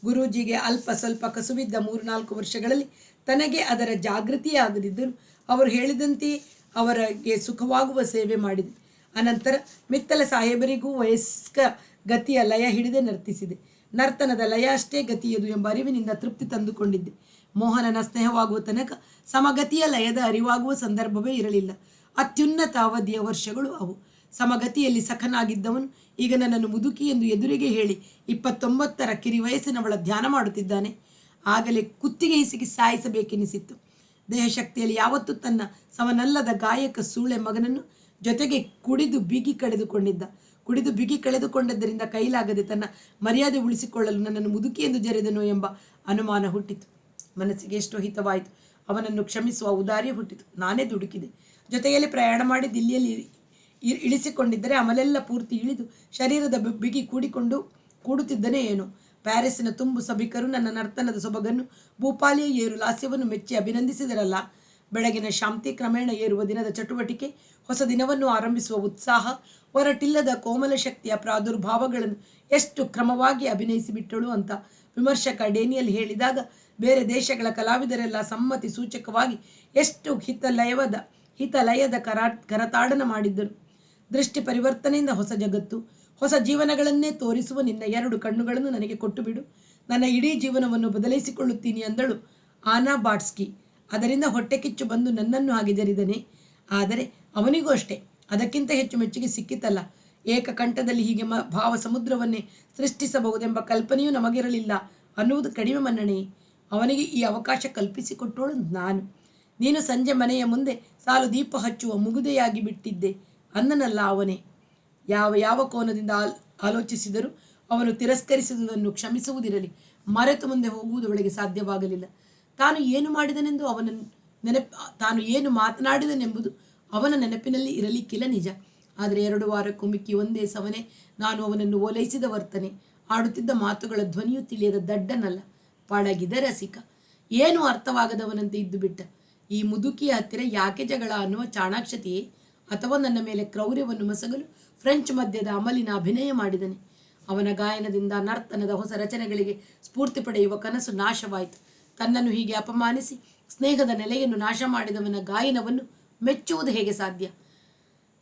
ಗುರೂಜಿಗೆ ಅಲ್ಪ ಸ್ವಲ್ಪ ಕಸುಬಿದ್ದ 3-4 ವರ್ಷಗಳಲ್ಲಿ ತನಗೆ ಅದರ ಜಾಗೃತಿಯೇ ಆಗದಿದ್ದರೂ ಅವರು ಹೇಳಿದಂತೆ ಅವರಿಗೆ ಸುಖವಾಗುವ ಸೇವೆ ಮಾಡಿದೆ. ಅನಂತರ ಮಿತ್ತಲ ಸಾಹೇಬರಿಗೂ ವಯಸ್ಕ ಗತಿಯ ಲಯ ಹಿಡಿದೇ ನರ್ತಿಸಿದೆ. ನರ್ತನದ ಲಯ ಅಷ್ಟೇ ಗತಿಯದು ಎಂಬ ಅರಿವಿನಿಂದ ತೃಪ್ತಿ ತಂದುಕೊಂಡಿದ್ದೆ. ಮೋಹನನ ಸ್ನೇಹವಾಗುವ ತನಕ ಸಮಗತಿಯ ಲಯದ ಅರಿವಾಗುವ ಸಂದರ್ಭವೇ ಇರಲಿಲ್ಲ. ಅತ್ಯುನ್ನತ ಅವಧಿಯ ವರ್ಷಗಳು ಅವು. ಸಮಗತಿಯಲ್ಲಿ ಸಖನಾಗಿದ್ದವನು ಈಗ ನನ್ನನ್ನು ಮುದುಕಿ ಎಂದು ಎದುರಿಗೆ ಹೇಳಿ 29ರ ಕಿರಿ ವಯಸ್ಸಿನವಳ ಧ್ಯಾನ ಮಾಡುತ್ತಿದ್ದಾನೆ. ಆಗಲೇ ಕುತ್ತಿಗೆ ಹಿಸುಕಿ ಸಾಯಿಸಬೇಕೆನಿಸಿತ್ತು. ದೇಹಶಕ್ತಿಯಲ್ಲಿ ಯಾವತ್ತೂ ತನ್ನ ಸಮನಲ್ಲದ ಗಾಯಕ ಸೂಳೆ ಮಗನನ್ನು ಜೊತೆಗೆ ಕುಡಿದು ಬಿಗಿ ಕಳೆದುಕೊಂಡದ್ದರಿಂದ ಕೈಲಾಗದೆ ತನ್ನ ಮರ್ಯಾದೆ ಉಳಿಸಿಕೊಳ್ಳಲು ನನ್ನನ್ನು ಮುದುಕಿ ಎಂದು ಜರೆದನು ಎಂಬ ಅನುಮಾನ ಹುಟ್ಟಿತು. ಮನಸ್ಸಿಗೆ ಎಷ್ಟೋ ಹಿತವಾಯಿತು. ಅವನನ್ನು ಕ್ಷಮಿಸುವ ಔದಾರ್ಯ ಹುಟ್ಟಿತು. ನಾನೇ ದುಡುಕಿದೆ. ಜೊತೆಯಲ್ಲಿ ಪ್ರಯಾಣ ಮಾಡಿ ದಿಲ್ಲಿಯಲ್ಲಿ ಇಳಿಸಿಕೊಂಡಿದ್ದರೆ ಅಮಲೆಲ್ಲ ಪೂರ್ತಿ ಇಳಿದು ಶರೀರದ ಬಿಗಿ ಕೂಡುತ್ತಿದ್ದನೇ ಏನೋ. ಪ್ಯಾರಿಸ್ಸಿನ ತುಂಬು ಸಭಿಕರು ನನ್ನ ನರ್ತನದ ಸೊಬಗನ್ನು, ಭೂಪಾಲಿಯ ಏರು ಲಾಸ್ಯವನ್ನು ಮೆಚ್ಚಿ ಅಭಿನಂದಿಸಿದರಲ್ಲ. ಬೆಳಗಿನ ಶಾಂತಿ, ಕ್ರಮೇಣ ಏರುವ ದಿನದ ಚಟುವಟಿಕೆ, ಹೊಸ ದಿನವನ್ನು ಆರಂಭಿಸುವ ಉತ್ಸಾಹ, ಹೊರಟಿಲ್ಲದ ಕೋಮಲ ಶಕ್ತಿಯ ಪ್ರಾದುರ್ಭಾವಗಳನ್ನು ಎಷ್ಟು ಕ್ರಮವಾಗಿ ಅಭಿನಯಿಸಿಬಿಟ್ಟಳು ಅಂತ ವಿಮರ್ಶಕ ಡೇನಿಯಲ್ ಹೇಳಿದಾಗ ಬೇರೆ ದೇಶಗಳ ಕಲಾವಿದರೆಲ್ಲ ಸಮ್ಮತಿ ಸೂಚಕವಾಗಿ ಎಷ್ಟು ಹಿತಲಯದ ಕರತಾಡನ ಮಾಡಿದ್ದರು. ದೃಷ್ಟಿ ಪರಿವರ್ತನೆಯಿಂದ ಹೊಸ ಜಗತ್ತು, ಹೊಸ ಜೀವನಗಳನ್ನೇ ತೋರಿಸುವ ನಿನ್ನ 2 ಕಣ್ಣುಗಳನ್ನು ನನಗೆ ಕೊಟ್ಟು ಬಿಡು. ನನ್ನ ಇಡೀ ಜೀವನವನ್ನು ಬದಲಿಸಿಕೊಳ್ಳುತ್ತೀನಿ ಅಂದಳು ಆನಾ ಬಾಟ್ಸ್ಕಿ. ಅದರಿಂದ ಹೊಟ್ಟೆ ಕಿಚ್ಚು ಬಂದು ನನ್ನನ್ನು ಹಾಗೆ ಜರಿದನೆ. ಆದರೆ ಅವನಿಗೂ ಅಷ್ಟೇ ಅದಕ್ಕಿಂತ ಹೆಚ್ಚು ಮೆಚ್ಚುಗೆ ಸಿಕ್ಕಿತಲ್ಲ. ಏಕಕಂಠದಲ್ಲಿ ಹೀಗೆ ಭಾವ ಸಮುದ್ರವನ್ನೇ ಸೃಷ್ಟಿಸಬಹುದೆಂಬ ಕಲ್ಪನೆಯೂ ನಮಗಿರಲಿಲ್ಲ ಅನ್ನುವುದು ಕಡಿಮೆ ಮನ್ನಣೆ. ಅವನಿಗೆ ಈ ಅವಕಾಶ ಕಲ್ಪಿಸಿಕೊಟ್ಟೋಳು ನಾನು. ನೀನು ಸಂಜೆ ಮನೆಯ ಮುಂದೆ ಸಾಲು ದೀಪ ಹಚ್ಚುವ ಮುಗುದೆಯಾಗಿ ಬಿಟ್ಟಿದ್ದೆ ಅಂದನಲ್ಲ ಅವನೇ. ಯಾವ ಕೋನದಿಂದ ಆಲೋಚಿಸಿದರೂ ಅವನು ತಿರಸ್ಕರಿಸುವುದನ್ನು ಕ್ಷಮಿಸುವುದಿರಲಿ, ಮರೆತು ಮುಂದೆ ಹೋಗುವುದು ಅವಳಿಗೆ ಸಾಧ್ಯವಾಗಲಿಲ್ಲ. ತಾನು ಏನು ಮಾತನಾಡಿದನೆಂಬುದು ಅವನ ನೆನಪಿನಲ್ಲಿ ಇರಲಿಕ್ಕಿಲ್ಲ, ನಿಜ. ಆದರೆ 2 ವಾರಕ್ಕೂ ಮಿಕ್ಕಿ ಒಂದೇ ಸವನೆ ನಾನು ಅವನನ್ನು ಓಲೈಸಿದ ವರ್ತನೆ, ಆಡುತ್ತಿದ್ದ ಮಾತುಗಳ ಧ್ವನಿಯು ತಿಳಿಯದ ದಡ್ಡನಲ್ಲ, ಪಳಗಿದ ರಸಿಕ. ಏನೂ ಅರ್ಥವಾಗದವನಂತೆ ಇದ್ದು ಬಿಟ್ಟ. ಈ ಮುದುಕಿಯ ಹತ್ತಿರ ಯಾಕೆ ಜಗಳ ಅನ್ನುವ ಚಾಣಾಕ್ಷತೆಯೇ, ಅಥವಾ ನನ್ನ ಮೇಲೆ ಕ್ರೌರ್ಯವನ್ನು ಮಸಗಲು ಫ್ರೆಂಚ್ ಮಧ್ಯದ ಅಮಲಿನ ಅಭಿನಯ ಮಾಡಿದನೆ. ಅವನ ಗಾಯನದಿಂದ ನರ್ತನದ ಹೊಸ ರಚನೆಗಳಿಗೆ ಸ್ಫೂರ್ತಿ ಪಡೆಯುವ ಕನಸು ನಾಶವಾಯಿತು. ತನ್ನನ್ನು ಹೀಗೆ ಅಪಮಾನಿಸಿ ಸ್ನೇಹದ ನೆಲೆಯನ್ನು ನಾಶ ಮಾಡಿದವನ ಗಾಯನವನ್ನು ಮೆಚ್ಚುವುದು ಹೇಗೆ ಸಾಧ್ಯ?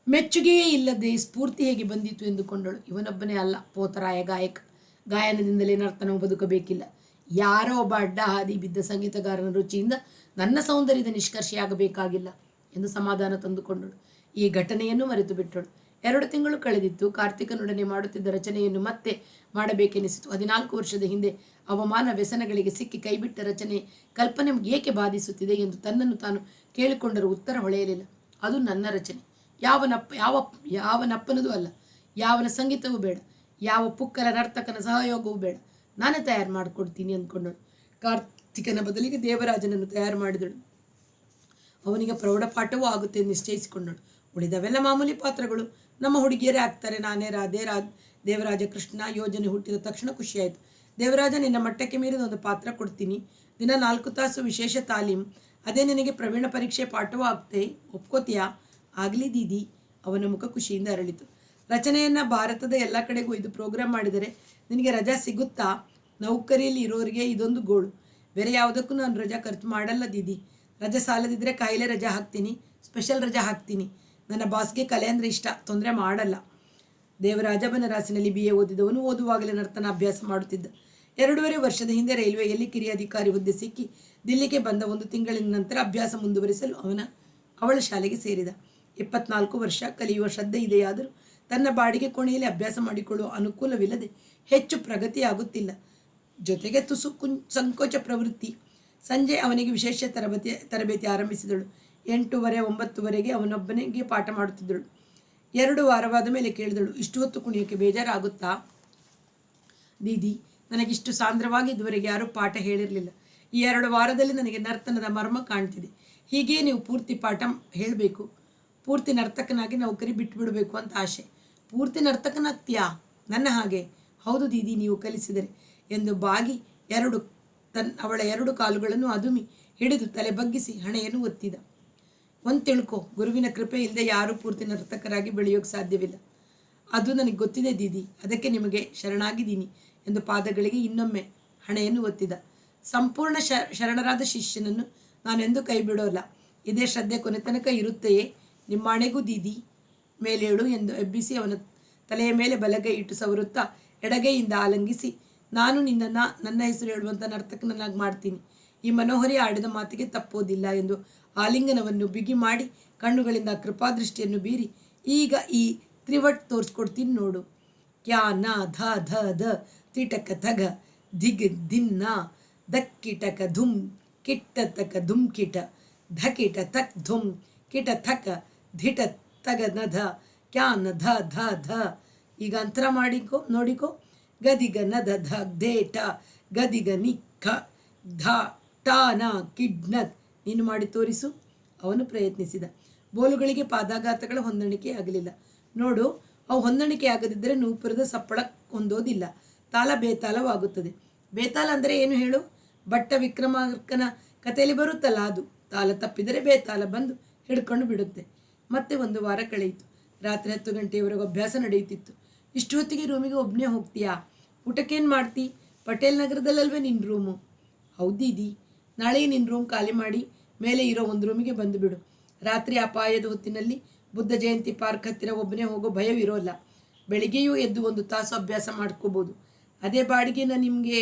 ಮೆಚ್ಚುಗೆಯೇ ಇಲ್ಲದೆ ಸ್ಫೂರ್ತಿ ಹೇಗೆ ಬಂದಿತು ಎಂದುಕೊಂಡಳು. ಇವನೊಬ್ಬನೇ ಅಲ್ಲ ಪೋತರಾಯ ಗಾಯಕ. ಗಾಯನದಿಂದಲೇ ನರ್ತನವು ಬದುಕಬೇಕಿಲ್ಲ. ಯಾರೋ ಒಬ್ಬ ಅಡ್ಡ ಹಾದಿ ಬಿದ್ದ ಸಂಗೀತಗಾರನ ರುಚಿಯಿಂದ ನನ್ನ ಸೌಂದರ್ಯದ ನಿಷ್ಕರ್ಷೆಯಾಗಬೇಕಾಗಿಲ್ಲ ಎಂದು ಸಮಾಧಾನ ತಂದುಕೊಂಡಳು. ಈ ಘಟನೆಯನ್ನು ಮರೆತು ಬಿಟ್ಟಳು. 2 ತಿಂಗಳು ಕಳೆದಿತ್ತು. ಕಾರ್ತಿಕನೊಡನೆ ಮಾಡುತ್ತಿದ್ದ ರಚನೆಯನ್ನು ಮತ್ತೆ ಮಾಡಬೇಕೆನಿಸಿತು. 14 ವರ್ಷದ ಹಿಂದೆ ಅವಮಾನ ವ್ಯಸನಗಳಿಗೆ ಸಿಕ್ಕಿ ಕೈಬಿಟ್ಟ ರಚನೆ ಕಲ್ಪನೆ ಏಕೆ ಬಾಧಿಸುತ್ತಿದೆ ಎಂದು ತನ್ನನ್ನು ತಾನು ಕೇಳಿಕೊಂಡರೂ ಉತ್ತರ ಹೊಳೆಯಲಿಲ್ಲ. ಅದು ನನ್ನ ರಚನೆ. ಯಾವ ನಪ್ಪನದೂ ಅಲ್ಲ. ಯಾವನ ಸಂಗೀತವೂ ಬೇಡ. ಯಾವ ಪುಕ್ಕಲ ನರ್ತಕನ ಸಹಯೋಗವೂ ಬೇಡ. ನಾನೇ ತಯಾರು ಮಾಡಿಕೊಡ್ತೀನಿ ಅಂದ್ಕೊಂಡಳು. ಕಾರ್ತಿಕನ ಬದಲಿಗೆ ದೇವರಾಜನನ್ನು ತಯಾರು ಮಾಡಿದಳು. ಅವನಿಗೆ ಪ್ರೌಢಪಾಠವೂ ಆಗುತ್ತೆ ಎಂದು ನಿಶ್ಚಯಿಸಿಕೊಂಡಳು. ಉಳಿದವೆಲ್ಲ ಮಾಮೂಲಿ ಪಾತ್ರಗಳು. ನಮ್ಮ ಹುಡುಗಿಯರೇ ಆಗ್ತಾರೆ. ನಾನೇ ರಾಧೆ, ದೇವರಾಜ ಕೃಷ್ಣ ಯೋಜನೆ ಹುಟ್ಟಿದ ತಕ್ಷಣ ಖುಷಿಯಾಯಿತು. ದೇವರಾಜ, ನಿನ್ನ ಮಟ್ಟಕ್ಕೆ ಮೀರಿದ ಒಂದು ಪಾತ್ರ ಕೊಡ್ತೀನಿ. ದಿನ 4 ತಾಸು ವಿಶೇಷ ತಾಲೀಮ್. ಅದೇ ನಿನಗೆ ಪ್ರವೀಣ ಪರೀಕ್ಷೆ ಪಾಠವೂ ಆಗ್ತೆ. ಒಪ್ಕೋತೀಯಾ? ಆಗಲಿ ದೀದಿ. ಅವನ ಮುಖ ಖುಷಿಯಿಂದ ಅರಳಿತು. ರಚನೆಯನ್ನು ಭಾರತದ ಎಲ್ಲ ಕಡೆಗೂ ಇದು ಪ್ರೋಗ್ರಾಮ್ ಮಾಡಿದರೆ ನಿನಗೆ ರಜಾ ಸಿಗುತ್ತಾ? ನೌಕರಿಯಲ್ಲಿ ಇರೋರಿಗೆ ಇದೊಂದು ಗೋಳು. ಬೇರೆ ಯಾವುದಕ್ಕೂ ನಾನು ರಜಾ ಖರ್ಚು ಮಾಡಲ್ಲ ದೀದಿ. ರಜೆ ಸಾಲದಿದ್ದರೆ ಕಾಯಿಲೆ ರಜಾ ಹಾಕ್ತೀನಿ, ಸ್ಪೆಷಲ್ ರಜಾ ಹಾಕ್ತೀನಿ. ನನ್ನ ಬಾಸ್ಗೆ ಕಲೆ ಅಂದರೆ ಇಷ್ಟ, ತೊಂದರೆ ಮಾಡಲ್ಲ. ದೇವರಾಜ ಬನರಾಸಿನಲ್ಲಿ BA ಓದಿದವನು ಓದುವಾಗಲೇ ನರ್ತನ ಅಭ್ಯಾಸ ಮಾಡುತ್ತಿದ್ದ. 2.5 ವರ್ಷದ ಹಿಂದೆ ರೈಲ್ವೆಯಲ್ಲಿ ಕಿರಿಯ ಅಧಿಕಾರಿ ಹುದ್ದೆ ಸಿಕ್ಕಿ ದಿಲ್ಲಿಗೆ ಬಂದ. 1 ತಿಂಗಳಿನ ನಂತರ ಅಭ್ಯಾಸ ಮುಂದುವರಿಸಲು ಅವಳ ಶಾಲೆಗೆ ಸೇರಿದ. 24 ವರ್ಷ. ಕಲಿಯುವ ಶ್ರದ್ಧೆ ಇದೆಯಾದರೂ ತನ್ನ ಬಾಡಿಗೆ ಕೋಣೆಯಲ್ಲಿ ಅಭ್ಯಾಸ ಮಾಡಿಕೊಳ್ಳುವ ಅನುಕೂಲವಿಲ್ಲದೆ ಹೆಚ್ಚು ಪ್ರಗತಿಯಾಗುತ್ತಿಲ್ಲ. ಜೊತೆಗೆ ತುಸು ಸಂಕೋಚ ಪ್ರವೃತ್ತಿ. ಸಂಜೆ ಅವನಿಗೆ ವಿಶೇಷ ತರಬೇತಿ ಆರಂಭಿಸಿದಳು. 8:30, 9:00ವರೆಗೆ ಅವನೊಬ್ಬನಿಗೆ ಪಾಠ ಮಾಡುತ್ತಿದ್ದಳು. 2 ವಾರವಾದ ಮೇಲೆ ಕೇಳಿದಳು, ಇಷ್ಟು ಹೊತ್ತು ಕುಣಿಯೋಕ್ಕೆ ಬೇಜಾರಾಗುತ್ತಾ? ದೀದಿ, ನನಗಿಷ್ಟು ಸಾಂದ್ರವಾಗಿ ಇದುವರೆಗೆ ಯಾರೂ ಪಾಠ ಹೇಳಿರಲಿಲ್ಲ. ಈ 2 ವಾರದಲ್ಲಿ ನನಗೆ ನರ್ತನದ ಮರ್ಮ ಕಾಣ್ತಿದೆ. ಹೀಗೆ ನೀವು ಪೂರ್ತಿ ಪಾಠ ಹೇಳಬೇಕು. ಪೂರ್ತಿ ನರ್ತಕನಾಗಿ ನೌಕರಿ ಬಿಟ್ಟುಬಿಡಬೇಕು ಅಂತ ಆಸೆ. ಪೂರ್ತಿ ನರ್ತಕನಾಗ್ತೀಯಾ? ನನ್ನ ಹಾಗೆ? ಹೌದು ದೀದಿ, ನೀವು ಕಲಿಸಿದರೆ ಎಂದು ಬಾಗಿ ಅವಳ 2 ಕಾಲುಗಳನ್ನು ಅದುಮಿ ಹಿಡಿದು ತಲೆ ಬಗ್ಗಿಸಿ ಹಣೆಯನ್ನು ಒತ್ತಿದ. ಒಂದು ತಿಳ್ಕೊ, ಗುರುವಿನ ಕೃಪೆ ಇಲ್ಲದೆ ಯಾರೂ ಪೂರ್ತಿ ನರ್ತಕರಾಗಿ ಬೆಳೆಯೋಕ್ಕೆ ಸಾಧ್ಯವಿಲ್ಲ. ಅದು ನನಗೆ ಗೊತ್ತಿದೆ ದೀದಿ, ಅದಕ್ಕೆ ನಿಮಗೆ ಶರಣಾಗಿದ್ದೀನಿ ಎಂದು ಪಾದಗಳಿಗೆ ಇನ್ನೊಮ್ಮೆ ಹಣೆಯನ್ನು ಒತ್ತಿದ. ಸಂಪೂರ್ಣ ಶರಣರಾದ ಶಿಷ್ಯನನ್ನು ನಾನೆಂದೂ ಕೈ ಬಿಡೋಲ್ಲ. ಇದೇ ಶ್ರದ್ಧೆ ಕೊನೆ ತನಕ ಇರುತ್ತೆಯೇ? ನಿಮ್ಮಾಣೆಗೂ ದೀದಿ. ಮೇಲೇಳು ಎಂದು ಎಬ್ಬಿಸಿ ಅವನ ತಲೆಯ ಮೇಲೆ ಬಲಗೈ ಇಟ್ಟು ಸವರುತ್ತಾ ಎಡಗೈಯಿಂದ ಆಲಂಗಿಸಿ, ನಾನು ನಿನ್ನನ್ನು ನನ್ನ ಹೆಸರು ಹೇಳುವಂಥ ನರ್ತಕನನ್ನಾಗಿ ಮಾಡ್ತೀನಿ. ಈ ಮನೋಹರಿ ಆಡಿದ ಮಾತಿಗೆ ತಪ್ಪೋದಿಲ್ಲ ಎಂದು ಆಲಿಂಗನವನ್ನು ಬಿಗಿ ಮಾಡಿ ಕಣ್ಣುಗಳಿಂದ ಕೃಪಾದೃಷ್ಟಿಯನ್ನು ಬೀರಿ, ಈಗ ಈ ತ್ರಿವಟ್ ತೋರಿಸ್ಕೊಡ್ತೀನಿ ನೋಡು. ಕ್ಯಾ ನ ಧ ಧ ಧ ತಿಟಕ ಥಗ ದಿಗ್ ದಿನ್ನ ದಕ್ಕಿಟಕ ಧುಮ್ ಕಿಟ್ಟ ತಕ ಧುಮ್ ಕಿಟ ಧಕಿಟ ತಕ್ ಧುಮ್ ಕಿಟ ಥಕ ಧಿಟ ತಗ ನ ಧ ಕ್ಯಾ ನ ಧ ಧ ಧ. ಈಗ ಅಂತರ ಮಾಡಿಕೋ, ನೋಡಿಕೋ. ಗದಿಗ ನದ ಧ ಧೇಟ ಗದಿಗ ನಿಖ ಧ ಟಾನ ಕಿಡ್ನತ್. ನೀನು ಮಾಡಿ ತೋರಿಸು. ಅವನು ಪ್ರಯತ್ನಿಸಿದ. ಬೋಲುಗಳಿಗೆ ಪಾದಾಘಾತಗಳ ಹೊಂದಾಣಿಕೆ ಆಗಲಿಲ್ಲ. ನೋಡು, ಅವು ಹೊಂದಾಣಿಕೆ ಆಗದಿದ್ದರೆ ನೂಪುರದ ಸಪ್ಪಳ ಹೊಂದೋದಿಲ್ಲ. ತಾಲ ಬೇತಾಲವಾಗುತ್ತದೆ. ಬೇತಾಲ ಅಂದರೆ ಏನು ಹೇಳು? ಭಟ್ಟ ವಿಕ್ರಮಾರ್ಕನ ಕಥೆಯಲ್ಲಿ ಬರುತ್ತಲ್ಲ ಅದು. ತಾಲ ತಪ್ಪಿದರೆ ಬೇತಾಲ ಬಂದು ಹಿಡ್ಕೊಂಡು ಬಿಡುತ್ತೆ. ಮತ್ತೆ 1 ವಾರ ಕಳೆಯಿತು. ರಾತ್ರಿ 10 ಗಂಟೆಯವರೆಗೂ ಅಭ್ಯಾಸ ನಡೆಯುತ್ತಿತ್ತು. ಇಷ್ಟು ಹೊತ್ತಿಗೆ ರೂಮಿಗೆ ಒಬ್ಬನೇ ಹೋಗ್ತೀಯಾ? ಊಟಕ್ಕೇನು ಮಾಡ್ತಿ? ಪಟೇಲ್ ನಗರದಲ್ಲಲ್ವೇ ನಿನ್ನ ರೂಮು? ಹೌದೀದಿ. ನಾಳೆ ನಿನ್ನ ರೂಮ್ ಖಾಲಿ ಮಾಡಿ ಮೇಲೆ ಇರೋ ಒಂದು ರೂಮಿಗೆ ಬಂದು ಬಿಡು. ರಾತ್ರಿ ಅಪಾಯದ ಹೊತ್ತಿನಲ್ಲಿ ಬುದ್ಧ ಜಯಂತಿ ಪಾರ್ಕ್ ಹತ್ತಿರ ಒಬ್ಬನೇ ಹೋಗೋ ಭಯವಿರೋಲ್ಲ. ಬೆಳಿಗ್ಗೆಯೂ ಎದ್ದು 1 ತಾಸು ಅಭ್ಯಾಸ ಮಾಡ್ಕೋಬೋದು. ಅದೇ ಬಾಡಿಗೆನ ನಿಮಗೆ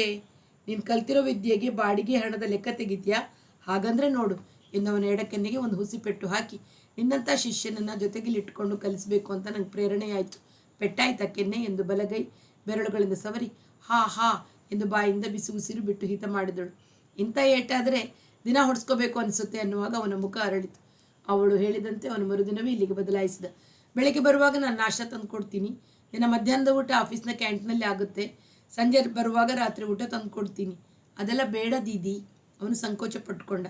ನೀನು ಕಲ್ತಿರೋ ವಿದ್ಯೆಗೆ ಬಾಡಿಗೆ ಹಣದ ಲೆಕ್ಕ ತೆಗಿತೀಯಾ? ಹಾಗಂದ್ರೆ ನೋಡು ಎಂದವನ ಎಡಕೆನ್ನೆಗೆ ಒಂದು ಹುಸಿಪೆಟ್ಟು ಹಾಕಿ, ನಿನ್ನಂಥ ಶಿಷ್ಯನನ್ನು ಜೊತೆಗಿಲಿಟ್ಕೊಂಡು ಕಲಿಸಬೇಕು ಅಂತ ನಂಗೆ ಪ್ರೇರಣೆ ಆಯಿತು. ಪೆಟ್ಟಾಯ್ತಾ ಕೆನ್ನೆ ಎಂದು ಬಲಗೈ ಬೆರಳುಗಳಿಂದ ಸವರಿ ಹಾ ಹಾ ಎಂದು ಬಾಯಿಂದ ಬಿಸಿ ಉಸಿರು ಬಿಟ್ಟು ಹಿತ ಮಾಡಿದಳು. ಇಂಥ ಏಟಾದರೆ ದಿನ ಹೊಡ್ಸ್ಕೋಬೇಕು ಅನಿಸುತ್ತೆ ಅನ್ನುವಾಗ ಅವನ ಮುಖ ಅರಳಿತು. ಅವಳು ಹೇಳಿದಂತೆ ಅವನು ಮರುದಿನವೇ ಇಲ್ಲಿಗೆ ಬದಲಾಯಿಸಿದ. ಬೆಳಗ್ಗೆ ಬರುವಾಗ ನಾನು ನಾಷ್ಟ ತಂದು ಕೊಡ್ತೀನಿ. ನಿನ್ನ ಮಧ್ಯಾಹ್ನದ ಊಟ ಆಫೀಸ್ನ ಕ್ಯಾಂಟೀನಲ್ಲಿ ಆಗುತ್ತೆ. ಸಂಜೆ ಬರುವಾಗ ರಾತ್ರಿ ಊಟ ತಂದು ಕೊಡ್ತೀನಿ. ಅದೆಲ್ಲ ಬೇಡ ದೀದಿ. ಅವನು ಸಂಕೋಚ ಪಟ್ಕೊಂಡ.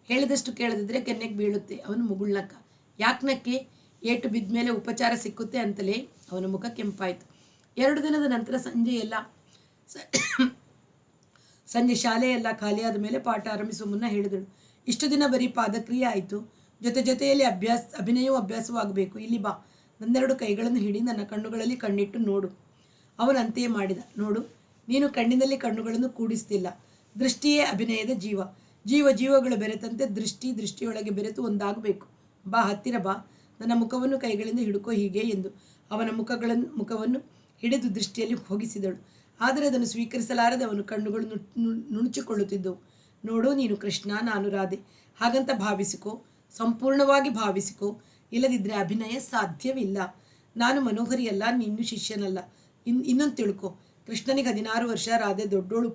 ಹೇಳಿದಷ್ಟು ಕೇಳದಿದ್ರೆ ಕೆನ್ನೆಗೆ ಬೀಳುತ್ತೆ. ಅವನು ಮುಗುಳ್ನಕ್ಕ. ಯಾಕ್ನಕ್ಕೆ? ಏಟು ಬಿದ್ದ ಮೇಲೆ ಉಪಚಾರ ಸಿಕ್ಕುತ್ತೆ ಅಂತಲೇ. ಅವನ ಮುಖ ಕೆಂಪಾಯಿತು. 2 ದಿನದ ನಂತರ ಸಂಜೆ ಶಾಲೆಯೆಲ್ಲ ಖಾಲಿಯಾದ ಮೇಲೆ ಪಾಠ ಆರಂಭಿಸುವ ಮುನ್ನ ಹೇಳಿದಳು, ಇಷ್ಟು ದಿನ ಬರೀ ಪಾದಕ್ರಿಯೆ ಆಯಿತು. ಜೊತೆಯಲ್ಲಿ ಅಭಿನಯವೂ ಅಭ್ಯಾಸವೂ ಆಗಬೇಕು. ಇಲ್ಲಿ ಬಾ. ನನ್ನೆರಡು ಕೈಗಳನ್ನು ಹಿಡಿ ನನ್ನ ಕಣ್ಣುಗಳಲ್ಲಿ ಕಣ್ಣಿಟ್ಟು ನೋಡು. ಅವನಂತೆಯೇ ಮಾಡಿದ. ನೋಡು, ನೀನು ಕಣ್ಣಿನಲ್ಲಿ ಕಣ್ಣುಗಳನ್ನು ಕೂಡಿಸ್ತಿಲ್ಲ. ದೃಷ್ಟಿಯೇ ಅಭಿನಯದ ಜೀವ. ಜೀವಗಳು ಬೆರೆತಂತೆ ದೃಷ್ಟಿಯೊಳಗೆ ಬೆರೆತು ಒಂದಾಗಬೇಕು. ಬಾ, ಹತ್ತಿರ ಬಾ. ನನ್ನ ಮುಖವನ್ನು ಕೈಗಳಿಂದ ಹಿಡ್ಕೋ ಹೀಗೆ ಎಂದು ಅವನ ಮುಖವನ್ನು ಹಿಡಿದು ದೃಷ್ಟಿಯಲ್ಲಿ ಹೋಗಿಸಿದಳು. ಆದರೆ ಅದನ್ನು ಸ್ವೀಕರಿಸಲಾರದೆ ಅವನ ಕಣ್ಣುಗಳು ನುಣುಚಿಕೊಳ್ಳುತ್ತಿದ್ದವು. ನೋಡು, ನೀನು ಕೃಷ್ಣ, ನಾನು ರಾಧೆ. ಹಾಗಂತ ಭಾವಿಸಿಕೋ, ಸಂಪೂರ್ಣವಾಗಿ ಭಾವಿಸಿಕೋ. ಇಲ್ಲದಿದ್ದರೆ ಅಭಿನಯ ಸಾಧ್ಯವಿಲ್ಲ. ನಾನು ಮನೋಹರಿಯಲ್ಲ, ನಿನ್ನ ಶಿಷ್ಯನಲ್ಲ. ಇನ್ನೊಂದು ತಿಳ್ಕೊ, ಕೃಷ್ಣನಿಗೆ 16 ವರ್ಷ, ರಾಧೆ ದೊಡ್ಡೋಳು,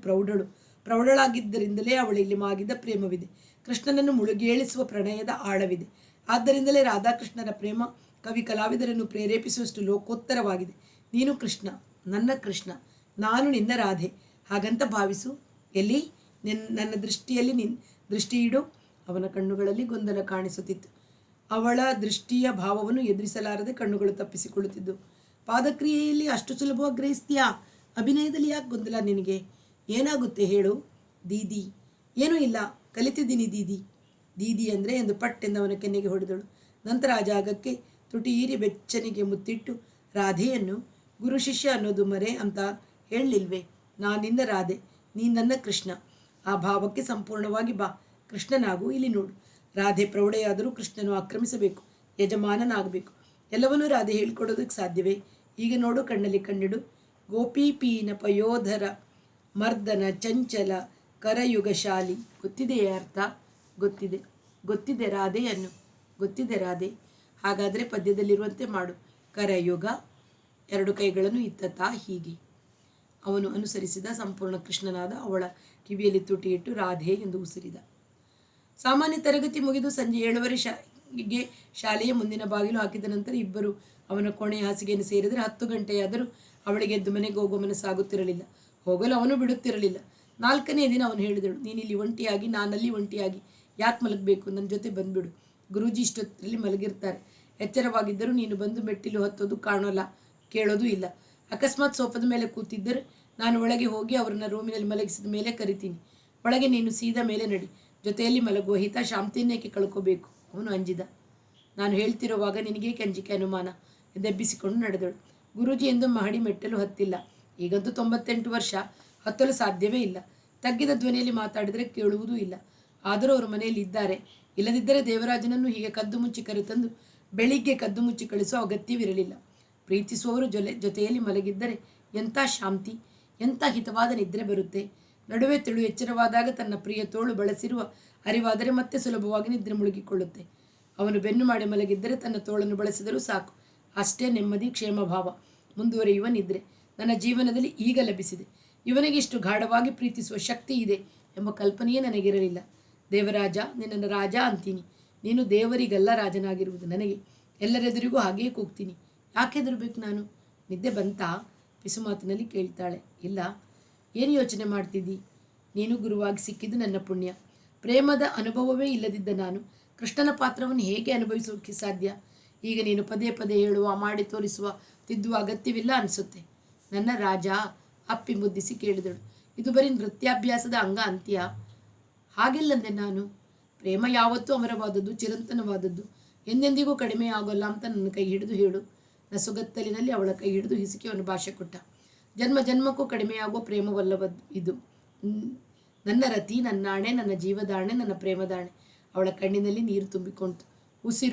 ಪ್ರೌಢಳಾಗಿದ್ದರಿಂದಲೇ ಅವಳಲ್ಲಿ ಮಾಗಿದ ಪ್ರೇಮವಿದೆ. ಕೃಷ್ಣನನ್ನು ಮುಳುಗೇಳಿಸುವ ಪ್ರಣಯದ ಆಳವಿದೆ. ಆದ್ದರಿಂದಲೇ ರಾಧಾಕೃಷ್ಣರ ಪ್ರೇಮ ಕವಿ ಕಲಾವಿದರನ್ನು ಪ್ರೇರೇಪಿಸುವಷ್ಟು ಲೋಕೋತ್ತರವಾಗಿದೆ. ನೀನು ಕೃಷ್ಣ, ನನ್ನ ಕೃಷ್ಣ, ನಾನು ನಿನ್ನ ರಾಧೆ. ಹಾಗಂತ ಭಾವಿಸು. ಎಲ್ಲಿ ನನ್ನ ದೃಷ್ಟಿಯಲ್ಲಿ ದೃಷ್ಟಿ ಇಡು. ಅವನ ಕಣ್ಣುಗಳಲ್ಲಿ ಗೊಂದಲ ಕಾಣಿಸುತ್ತಿತ್ತು. ಅವಳ ದೃಷ್ಟಿಯ ಭಾವವನ್ನು ಎದುರಿಸಲಾರದೆ ಕಣ್ಣುಗಳು ತಪ್ಪಿಸಿಕೊಳ್ಳುತ್ತಿದ್ದು. ಪಾದಕ್ರಿಯೆಯಲ್ಲಿ ಅಷ್ಟು ಸುಲಭವಾಗಿ ಗ್ರಹಿಸ್ತೀಯಾ? ಅಭಿನಯದಲ್ಲಿ ಯಾಕೆ ಗೊಂದಲ ನಿನಗೆ? ಏನಾಗುತ್ತೆ ಹೇಳು? ದೀದಿ. ಏನೂ ಇಲ್ಲ, ಕಲಿತಿದ್ದೀನಿ ದೀದಿ. ದೀದಿ ಅಂದರೆ ಎಂದು ಪಟ್ಟೆಂದು ಅವನ ಕೆನ್ನೆಗೆ ಹೊಡೆದಳು. ನಂತರ ಆ ಜಾಗಕ್ಕೆ ತುಟಿ ಈರಿ ಬೆಚ್ಚನಿಗೆ ಮುತ್ತಿಟ್ಟು, ರಾಧೆಯನ್ನು ಗುರು ಶಿಷ್ಯ ಅನ್ನೋದು ಮರೆ ಅಂತ ಹೇಳಲಿಲ್ವೇ? ನಾನಿನ್ನ ರಾಧೆ, ನೀನು ನನ್ನ ಕೃಷ್ಣ. ಆ ಭಾವಕ್ಕೆ ಸಂಪೂರ್ಣವಾಗಿ ಬಾ. ಕೃಷ್ಣನಾಗು. ಇಲ್ಲಿ ನೋಡು, ರಾಧೆ ಪ್ರೌಢೆಯಾದರೂ ಕೃಷ್ಣನು ಆಕ್ರಮಿಸಬೇಕು, ಯಜಮಾನನಾಗಬೇಕು. ಎಲ್ಲವನ್ನೂ ರಾಧೆ ಹೇಳಿಕೊಡೋದಕ್ಕೆ ಸಾಧ್ಯವೇ? ಈಗ ನೋಡು, ಕಣ್ಣಲ್ಲಿ ಕಣ್ಣಿಡು. ಗೋಪೀಪೀನ ಪಯೋಧರ ಮರ್ದನ ಚಂಚಲ ಕರಯುಗಶಾಲಿ. ಗೊತ್ತಿದೆಯೇ ಅರ್ಥ? ಗೊತ್ತಿದೆ, ಗೊತ್ತಿದೆ ರಾಧೆಯನ್ನು, ಗೊತ್ತಿದೆ ರಾಧೆ. ಹಾಗಾದರೆ ಪದ್ಯದಲ್ಲಿರುವಂತೆ ಮಾಡು. ಕರಯುಗ, ಎರಡು ಕೈಗಳನ್ನು ಇತ್ತತಾ ಹೀಗೆ. ಅವನು ಅನುಸರಿಸಿದ. ಸಂಪೂರ್ಣ ಕೃಷ್ಣನಾದ. ಅವಳ ಕಿವಿಯಲ್ಲಿ ತುಟಿ ಇಟ್ಟು ರಾಧೆ ಎಂದು ಉಸಿರಿದ. ಸಾಮಾನ್ಯ ತರಗತಿ ಮುಗಿದು ಸಂಜೆ 7:15ಗೆ ಶಾಲೆಯ ಮುಂದಿನ ಬಾಗಿಲು ಹಾಕಿದ ನಂತರ ಇಬ್ಬರು ಅವನ ಕೋಣೆಯ ಹಾಸಿಗೆಯನ್ನು ಸೇರಿದರೆ 10 ಗಂಟೆಯಾದರೂ ಅವಳಿಗೆ ಎದ್ದು ಮನೆಗೆ ಹೋಗುವ ಮನಸ್ಸಾಗುತ್ತಿರಲಿಲ್ಲ. ಹೋಗಲು ಅವನು ಬಿಡುತ್ತಿರಲಿಲ್ಲ. 4ನೇ ದಿನ ಅವನು ಹೇಳಿದಳು, ನೀನಿಲ್ಲಿ ಒಂಟಿಯಾಗಿ, ನಾನಲ್ಲಿ ಒಂಟಿಯಾಗಿ ಯಾಕೆ ಮಲಗಬೇಕು? ನನ್ನ ಜೊತೆ ಬಂದುಬಿಡು. ಗುರೂಜಿ ಇಷ್ಟೊತ್ತರಲ್ಲಿ ಮಲಗಿರ್ತಾರೆ. ಎಚ್ಚರವಾಗಿದ್ದರೂ ನೀನು ಬಂದು ಮೆಟ್ಟಿಲು ಹತ್ತೋದು ಕಾಣೋಲ್ಲ, ಕೇಳೋದು ಇಲ್ಲ. ಅಕಸ್ಮಾತ್ ಸೋಫಾದ ಮೇಲೆ ಕೂತಿದ್ದರೆ ನಾನು ಒಳಗೆ ಹೋಗಿ ಅವರನ್ನ ರೂಮಿನಲ್ಲಿ ಮಲಗಿಸಿದ ಮೇಲೆ ಕರಿತೀನಿ. ಒಳಗೆ ನೀನು ಸೀದಾ ಮೇಲೆ ನಡಿ. ಜೊತೆಯಲ್ಲಿ ಮಲಗುವ ಹಿತ ಶಾಂತಿಯನ್ನೇಕೆ ಕಳ್ಕೋಬೇಕು? ಅವನು ಅಂಜಿದ. ನಾನು ಹೇಳ್ತಿರುವಾಗ ನಿನಗೇಕೆ ಅಂಜಿಕೆ ಅನುಮಾನ ಎದ್ದೆಬ್ಬಿಸಿಕೊಂಡು ನಡೆದಳು. ಗುರೂಜಿ ಎಂದು ಮಹಡಿ ಮೆಟ್ಟಲು ಹತ್ತಿಲ್ಲ. ಈಗಂತೂ 98 ವರ್ಷ, ಹತ್ತಲು ಸಾಧ್ಯವೇ ಇಲ್ಲ. ತಗ್ಗಿದ ಧ್ವನಿಯಲ್ಲಿ ಮಾತಾಡಿದರೆ ಕೇಳುವುದೂ ಇಲ್ಲ. ಆದರೂ ಅವರು ಮನೆಯಲ್ಲಿ ಇದ್ದಾರೆ. ಇಲ್ಲದಿದ್ದರೆ ದೇವರಾಜನನ್ನು ಹೀಗೆ ಕದ್ದು ಮುಚ್ಚಿ ಕರೆತಂದು ಬೆಳಿಗ್ಗೆ ಕದ್ದು ಮುಚ್ಚಿ ಕಳಿಸುವ ಅಗತ್ಯವಿರಲಿಲ್ಲ. ಪ್ರೀತಿಸುವವರು ಜೊತೆಯಲ್ಲಿ ಮಲಗಿದ್ದರೆ ಎಂಥ ಶಾಂತಿ, ಎಂಥ ಹಿತವಾದ ನಿದ್ರೆ ಬರುತ್ತೆ. ನಡುವೆ ತಿಳು ಎಚ್ಚರವಾದಾಗ ತನ್ನ ಪ್ರಿಯ ತೋಳು ಬಳಸಿರುವ ಅರಿವಾದರೆ ಮತ್ತೆ ಸುಲಭವಾಗಿ ನಿದ್ರೆ ಮುಳುಗಿಕೊಳ್ಳುತ್ತೆ. ಅವನು ಬೆನ್ನು ಮಾಡಿ ಮಲಗಿದ್ದರೆ ತನ್ನ ತೋಳನ್ನು ಬಳಸಿದರೂ ಸಾಕು. ಅಷ್ಟೇ ನೆಮ್ಮದಿ, ಕ್ಷೇಮಭಾವ, ಮುಂದುವರಿಯುವ ನಿದ್ರೆ ನನ್ನ ಜೀವನದಲ್ಲಿ ಈಗ ಲಭಿಸಿದೆ. ಇವನಿಗೆ ಇಷ್ಟು ಗಾಢವಾಗಿ ಪ್ರೀತಿಸುವ ಶಕ್ತಿ ಇದೆ ಎಂಬ ಕಲ್ಪನೆಯೇ ನನಗಿರಲಿಲ್ಲ. ದೇವರಾಜ, ನಿನ್ನನ್ನು ರಾಜ ಅಂತೀನಿ. ನೀನು ದೇವರಿಗಲ್ಲ ರಾಜನಾಗಿರುವುದು, ನನಗೆ. ಎಲ್ಲರೆದುರಿಗೂ ಹಾಗೆಯೇ ಕೂಗ್ತೀನಿ. ಯಾಕೆ ಹೆದರಬೇಕು ನಾನು? ನಿದ್ದೆ ಬಂತಾ? ಪಿಸುಮಾತಿನಲ್ಲಿ ಕೇಳ್ತಾಳೆ. ಇಲ್ಲ. ಏನು ಯೋಚನೆ ಮಾಡ್ತಿದ್ದಿ? ನೀನು ಗುರುವಾಗಿ ಸಿಕ್ಕಿದ್ದು ನನ್ನ ಪುಣ್ಯ. ಪ್ರೇಮದ ಅನುಭವವೇ ಇಲ್ಲದಿದ್ದ ನಾನು ಕೃಷ್ಣನ ಪಾತ್ರವನ್ನು ಹೇಗೆ ಅನುಭವಿಸೋಕ್ಕೆ ಸಾಧ್ಯ? ಈಗ ನೀನು ಪದೇ ಪದೇ ಹೇಳುವ, ಮಾಡಿ ತೋರಿಸುವ, ತಿದ್ದುವ ಅಗತ್ಯವಿಲ್ಲ ಅನಿಸುತ್ತೆ. ನನ್ನ ರಾಜ, ಅಪ್ಪಿ ಮುದ್ದಿಸಿ ಕೇಳಿದಳು. ಇದು ಬರೀ ನೃತ್ಯಾಭ್ಯಾಸದ ಅಂಗ ಅಂತ್ಯ? ಹಾಗಿಲ್ಲಂದೆ ನಾನು. ಪ್ರೇಮ ಯಾವತ್ತೂ ಅಮರವಾದದ್ದು, ಚಿರಂತನವಾದದ್ದು, ಎಂದೆಂದಿಗೂ ಕಡಿಮೆ ಆಗೋಲ್ಲ ಅಂತ ನನ್ನ ಕೈ ಹಿಡಿದು ಹೇಳು. ನಸುಗತ್ತಲಿನಲ್ಲಿ ಅವಳ ಕೈ ಹಿಡಿದು ಹಿಸುಕಿ ಅವನು ಭಾಷೆ ಕೊಟ್ಟ. ಜನ್ಮ ಜನ್ಮಕ್ಕೂ ಕಡಿಮೆಯಾಗುವ ಪ್ರೇಮವಲ್ಲವದ್ದು ಇದು. ನನ್ನ ರತಿ, ನನ್ನಾಣೆ, ನನ್ನ ಜೀವದಾಣೆ, ನನ್ನ ಪ್ರೇಮದಾಣೆ. ಅವಳ ಕಣ್ಣಿನಲ್ಲಿ ನೀರು ತುಂಬಿಕೊಂಡಿತು.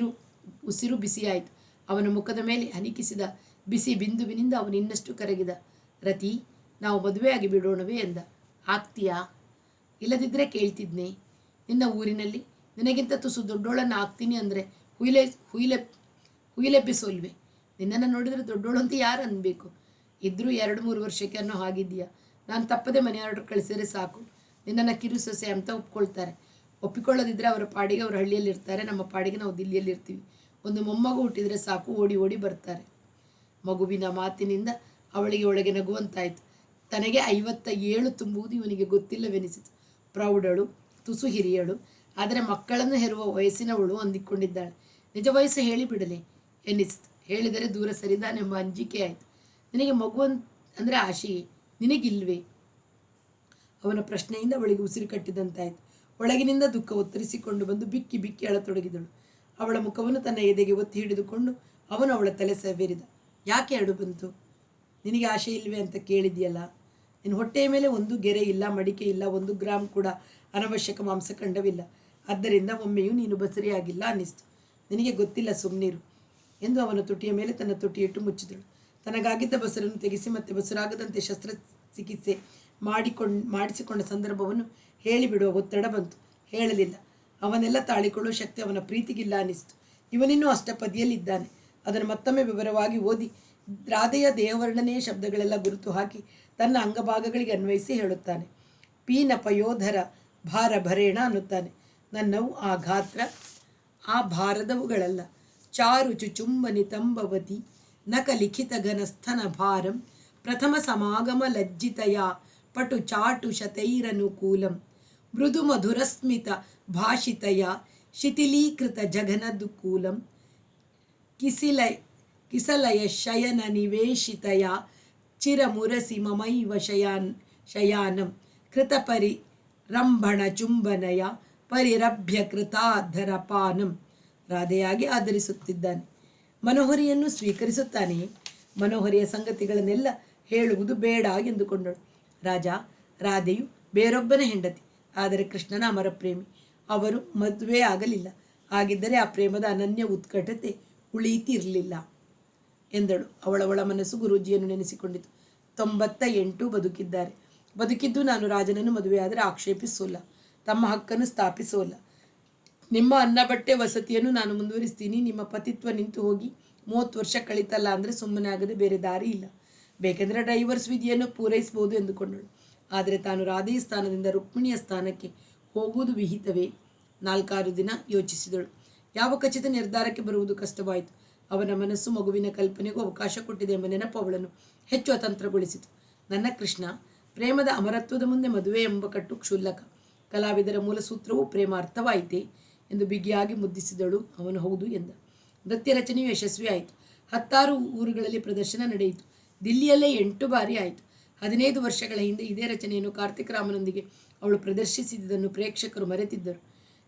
ಉಸಿರು ಬಿಸಿಯಾಯಿತು. ಅವನ ಮುಖದ ಮೇಲೆ ಹನಿಕಿಸಿದ ಬಿಸಿ ಬಿಂದುವಿನಿಂದ ಅವನು ಇನ್ನಷ್ಟು ಕರಗಿದ. ರತಿ, ನಾವು ಮದುವೆಯಾಗಿ ಬಿಡೋಣವೇ ಎಂದ. ಆಗ್ತೀಯಾ? ಇಲ್ಲದಿದ್ದರೆ ಕೇಳ್ತಿದ್ನೆ. ನಿನ್ನ ಊರಿನಲ್ಲಿ ನಿನಗಿಂತ ತುಸು ದೊಡ್ಡೋಳನ್ನು ಆಗ್ತೀನಿ ಅಂದರೆ ಹುಯಿಲೆಬ್ಬಿಸೋಲ್ವೆ? ನಿನ್ನನ್ನು ನೋಡಿದರೆ ದೊಡ್ಡೋಳು ಅಂತ ಯಾರು ಅನ್ಬೇಕು? ಇದ್ರೂ 2-3 ವರ್ಷಕ್ಕೆ ಅನ್ನೋ ಹಾಗಿದ್ದೀಯಾ? ನಾನು ತಪ್ಪದೆ ಮನೆ ಆರ್ಡರ್ ಕಳಿಸಿದರೆ ಸಾಕು, ನಿನ್ನನ್ನು ಕಿರು ಸೊಸೆ ಅಂತ ಒಪ್ಕೊಳ್ತಾರೆ. ಒಪ್ಪಿಕೊಳ್ಳೋದಿದ್ದರೆ ಅವರ ಪಾಡಿಗೆ ಅವರು ಹಳ್ಳಿಯಲ್ಲಿರ್ತಾರೆ, ನಮ್ಮ ಪಾಡಿಗೆ ನಾವು ದಿಲ್ಲಿಯಲ್ಲಿರ್ತೀವಿ. ಒಂದು ಮೊಮ್ಮಗು ಹುಟ್ಟಿದರೆ ಸಾಕು, ಓಡಿ ಓಡಿ ಬರ್ತಾರೆ. ಮಗುವಿನ ಮಾತಿನಿಂದ ಅವಳಿಗೆ ಒಳಗೆ ನಗುವಂತಾಯಿತು. ತನಗೆ 57 ತುಂಬುವುದು ಇವನಿಗೆ ಗೊತ್ತಿಲ್ಲವೆನಿಸಿತು. ಪ್ರೌಢಳು, ತುಸು ಹಿರಿಯಳು, ಆದರೆ ಮಕ್ಕಳನ್ನು ಹೆರುವ ವಯಸ್ಸಿನವಳು ಅಂದಿಕೊಂಡಿದ್ದಾಳೆ. ನಿಜ ವಯಸ್ಸು ಹೇಳಿಬಿಡಲೆ ಎನ್ನಿಸಿತು. ಹೇಳಿದರೆ ದೂರ ಸರಿದಾನೆಂಬ ಅಂಜಿಕೆ ಆಯಿತು. ನಿನಗೆ ಮಗು ಅಂದರೆ ಆಶೆಯೇ, ನಿನಗಿಲ್ವೇ? ಅವನ ಪ್ರಶ್ನೆಯಿಂದ ಅವಳಿಗೆ ಉಸಿರು ಕಟ್ಟಿದಂತಾಯಿತು. ಒಳಗಿನಿಂದ ದುಃಖ ಒತ್ತರಿಸಿಕೊಂಡು ಬಂದು ಬಿಕ್ಕಿ ಬಿಕ್ಕಿ ಅಳತೊಡಗಿದಳು. ಅವಳ ಮುಖವನ್ನು ತನ್ನ ಎದೆಗೆ ಒತ್ತಿ ಹಿಡಿದುಕೊಂಡು ಅವನು ಅವಳ ತಲೆ ಸವೆರಿದ. ಯಾಕೆ ಅಳು ಬಂತು? ನಿನಗೆ ಆಶೆ ಇಲ್ವೇ ಅಂತ ಕೇಳಿದ್ಯಲ್ಲ. ನಿನ್ನ ಹೊಟ್ಟೆಯ ಮೇಲೆ ಒಂದು ಗೆರೆ ಇಲ್ಲ, ಮಡಿಕೆ ಇಲ್ಲ, 1 ಗ್ರಾಮ್ ಕೂಡ ಅನವಶ್ಯಕ ಮಾಂಸಖಂಡವಿಲ್ಲ. ಆದ್ದರಿಂದ ಒಮ್ಮೆಯೂ ನೀನು ಬಸರಿಯಾಗಿಲ್ಲ ಅನ್ನಿಸ್ತು. ನಿನಗೆ ಗೊತ್ತಿಲ್ಲ, ಸುಮ್ಮನಿರು ಎಂದು ಅವನ ತುಟಿಯ ಮೇಲೆ ತನ್ನ ತುಟಿಯಿಟ್ಟು ಮುಚ್ಚಿದಳು. ತನಗಾಗಿದ್ದ ಬಸರನ್ನು ತೆಗೆಸಿ ಮತ್ತೆ ಬಸರಾಗದಂತೆ ಶಸ್ತ್ರಚಿಕಿತ್ಸೆ ಮಾಡಿಸಿಕೊಂಡ ಸಂದರ್ಭವನ್ನು ಹೇಳಿಬಿಡುವ ಒತ್ತಡ ಬಂತು. ಹೇಳಲಿಲ್ಲ. ಅವನೆಲ್ಲ ತಾಳಿಕೊಳ್ಳುವ ಶಕ್ತಿ ಅವನ ಪ್ರೀತಿಗಿಲ್ಲ ಅನ್ನಿಸ್ತು. ಇವನಿನ್ನೂ ಅಷ್ಟಪದಿಯಲ್ಲಿದ್ದಾನೆ. ಅದನ್ನು ಮತ್ತೊಮ್ಮೆ ವಿವರವಾಗಿ ಓದಿ ರಾಧೆಯ ದೇಹವರ್ಣನೆಯ ಶಬ್ದಗಳೆಲ್ಲ ಗುರುತು ಹಾಕಿ ತನ್ನ ಅಂಗಭಾಗಗಳಿಗೆ ಅನ್ವಯಿಸಿ ಹೇಳುತ್ತಾನೆ. ಪೀನ ಪಯೋಧರ ಭಾರ ಭರೇಣ ಅನ್ನುತ್ತಾನೆ. ನನ್ನವು ಆ ಗಾತ್ರ, ಆ ಭಾರದವುಗಳಲ್ಲ. ಚಾರು ಚುಚುಂಬನಿ ತಂಬವತಿ ನಕಲಿಖಿತ ಘನಸ್ಥನ ಭಾರಂ ಪ್ರಥಮ ಸಮಾಗಮ ಲಜ್ಜಿತಯ ಪಟು ಚಾಟು ಶತೈರನುಕೂಲಂ ಮೃದು ಮಧುರಸ್ಮಿತ ಭಾಷಿತಯ ಶಿಥಿಲೀಕೃತ ಜಘನದುಕೂಲಂ ಕಿಸಲಯ ಶಯನ ನಿವೇಶಿತಯ ಚಿರಮುರಸಿ ಮಮೈವ ಶಯಾನಂ ಕೃತಪರಿ ರಂಭಣ ಚುಂಬನಯ ಪರಿರಭ್ಯ ಕೃತಾಧರಪಾನಂ. ರಾಧೆಯಾಗಿ ಆಧರಿಸುತ್ತಿದ್ದಾನೆ, ಮನೋಹರಿಯನ್ನು ಸ್ವೀಕರಿಸುತ್ತಾನೆಯೇ? ಮನೋಹರಿಯ ಸಂಗತಿಗಳನ್ನೆಲ್ಲ ಹೇಳುವುದು ಬೇಡ ಎಂದುಕೊಂಡಳು. ರಾಜ, ರಾಧೆಯು ಬೇರೊಬ್ಬನ ಹೆಂಡತಿ, ಆದರೆ ಕೃಷ್ಣನ ಅಮರ ಪ್ರೇಮಿ. ಅವರು ಮದುವೆ ಆಗಲಿಲ್ಲ. ಹಾಗಿದ್ದರೆ ಆ ಪ್ರೇಮದ ಅನನ್ಯ ಉತ್ಕಟತೆ ಉಳಿಯಿತಿರಲಿಲ್ಲ ಎಂದಳು. ಅವಳ ಮನಸ್ಸು ಗುರೂಜಿಯನ್ನು ನೆನೆಸಿಕೊಂಡಿತು. 98 ಬದುಕಿದ್ದಾರೆ. ಬದುಕಿದ್ದು ನಾನು ರಾಜನನ್ನು ಮದುವೆಯಾದರೆ ಆಕ್ಷೇಪಿಸೋಲ್ಲ, ತಮ್ಮ ಹಕ್ಕನ್ನು ಸ್ಥಾಪಿಸೋಲ್ಲ. ನಿಮ್ಮ ಅನ್ನ ಬಟ್ಟೆ ವಸತಿಯನ್ನು ನಾನು ಮುಂದುವರಿಸ್ತೀನಿ. ನಿಮ್ಮ ಪತಿತ್ವ ನಿಂತು ಹೋಗಿ 30 ವರ್ಷ ಕಳೀತಲ್ಲ ಅಂದರೆ ಸುಮ್ಮನೆ ಆಗದೆ ಬೇರೆ ದಾರಿ ಇಲ್ಲ. ಬೇಕೆಂದರೆ ಡೈವರ್ಸ್ ವಿಧಿಯನ್ನು ಪೂರೈಸಬಹುದು ಎಂದುಕೊಂಡಳು. ಆದರೆ ತಾನು ರಾಧೆಯ ಸ್ಥಾನದಿಂದ ರುಕ್ಮಿಣಿಯ ಸ್ಥಾನಕ್ಕೆ ಹೋಗುವುದು ವಿಹಿತವೇ? 4-6 ದಿನ ಯೋಚಿಸಿದಳು. ಯಾವ ಖಚಿತ ನಿರ್ಧಾರಕ್ಕೆ ಬರುವುದು ಕಷ್ಟವಾಯಿತು. ಅವನ ಮನಸ್ಸು ಮಗುವಿನ ಕಲ್ಪನೆಗೂ ಅವಕಾಶ ಕೊಟ್ಟಿದೆ ಎಂಬ ನೆನಪು ಅವಳನ್ನು ಹೆಚ್ಚು ಅತಂತ್ರಗೊಳಿಸಿತು. ನನ್ನ ಕೃಷ್ಣ, ಪ್ರೇಮದ ಅಮರತ್ವದ ಮುಂದೆ ಮದುವೆ ಎಂಬ ಕಟ್ಟು ಕ್ಷುಲ್ಲಕ. ಕಲಾವಿದರ ಮೂಲ ಸೂತ್ರವೂ ಪ್ರೇಮ ಅರ್ಥವಾಯಿತೇ ಎಂದು ಬಿಗಿಯಾಗಿ ಮುದ್ದಿಸಿದಳು. ಅವನು ಹೌದು ಎಂದ. ನೃತ್ಯ ರಚನೆಯು ಯಶಸ್ವಿ ಆಯಿತು. 10 ಊರುಗಳಲ್ಲಿ ಪ್ರದರ್ಶನ ನಡೆಯಿತು. ದಿಲ್ಲಿಯಲ್ಲೇ 8 ಬಾರಿ ಆಯಿತು. 15 ವರ್ಷಗಳ ಹಿಂದೆ ಇದೇ ರಚನೆಯನ್ನು ಕಾರ್ತಿಕ್ ರಾಮನೊಂದಿಗೆ ಅವಳು ಪ್ರದರ್ಶಿಸಿದ್ದನ್ನು ಪ್ರೇಕ್ಷಕರು ಮರೆತಿದ್ದರು.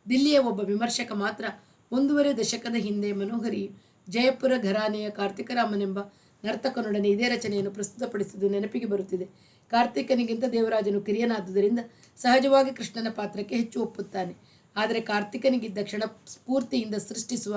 ದಿಲ್ಲಿಯ ಒಬ್ಬ ವಿಮರ್ಶಕ ಮಾತ್ರ 1.5 ದಶಕದ ಹಿಂದೆ ಮನೋಹರಿ ಜಯಪುರ ಘರಾನೆಯ ಕಾರ್ತಿಕರಾಮನೆಂಬ ನರ್ತಕನೊಡನೆ ಇದೇ ರಚನೆಯನ್ನು ಪ್ರಸ್ತುತಪಡಿಸಿದ್ದು ನೆನಪಿಗೆ ಬರುತ್ತಿದೆ. ಕಾರ್ತಿಕನಿಗಿಂತ ದೇವರಾಜನು ಕಿರಿಯನಾದುದರಿಂದ ಸಹಜವಾಗಿ ಕೃಷ್ಣನ ಪಾತ್ರಕ್ಕೆ ಹೆಚ್ಚು ಒಪ್ಪುತ್ತಾನೆ. ಆದರೆ ಕಾರ್ತಿಕನಿಗಿದ್ದ ಕ್ಷಣ ಸ್ಫೂರ್ತಿಯಿಂದ ಸೃಷ್ಟಿಸುವ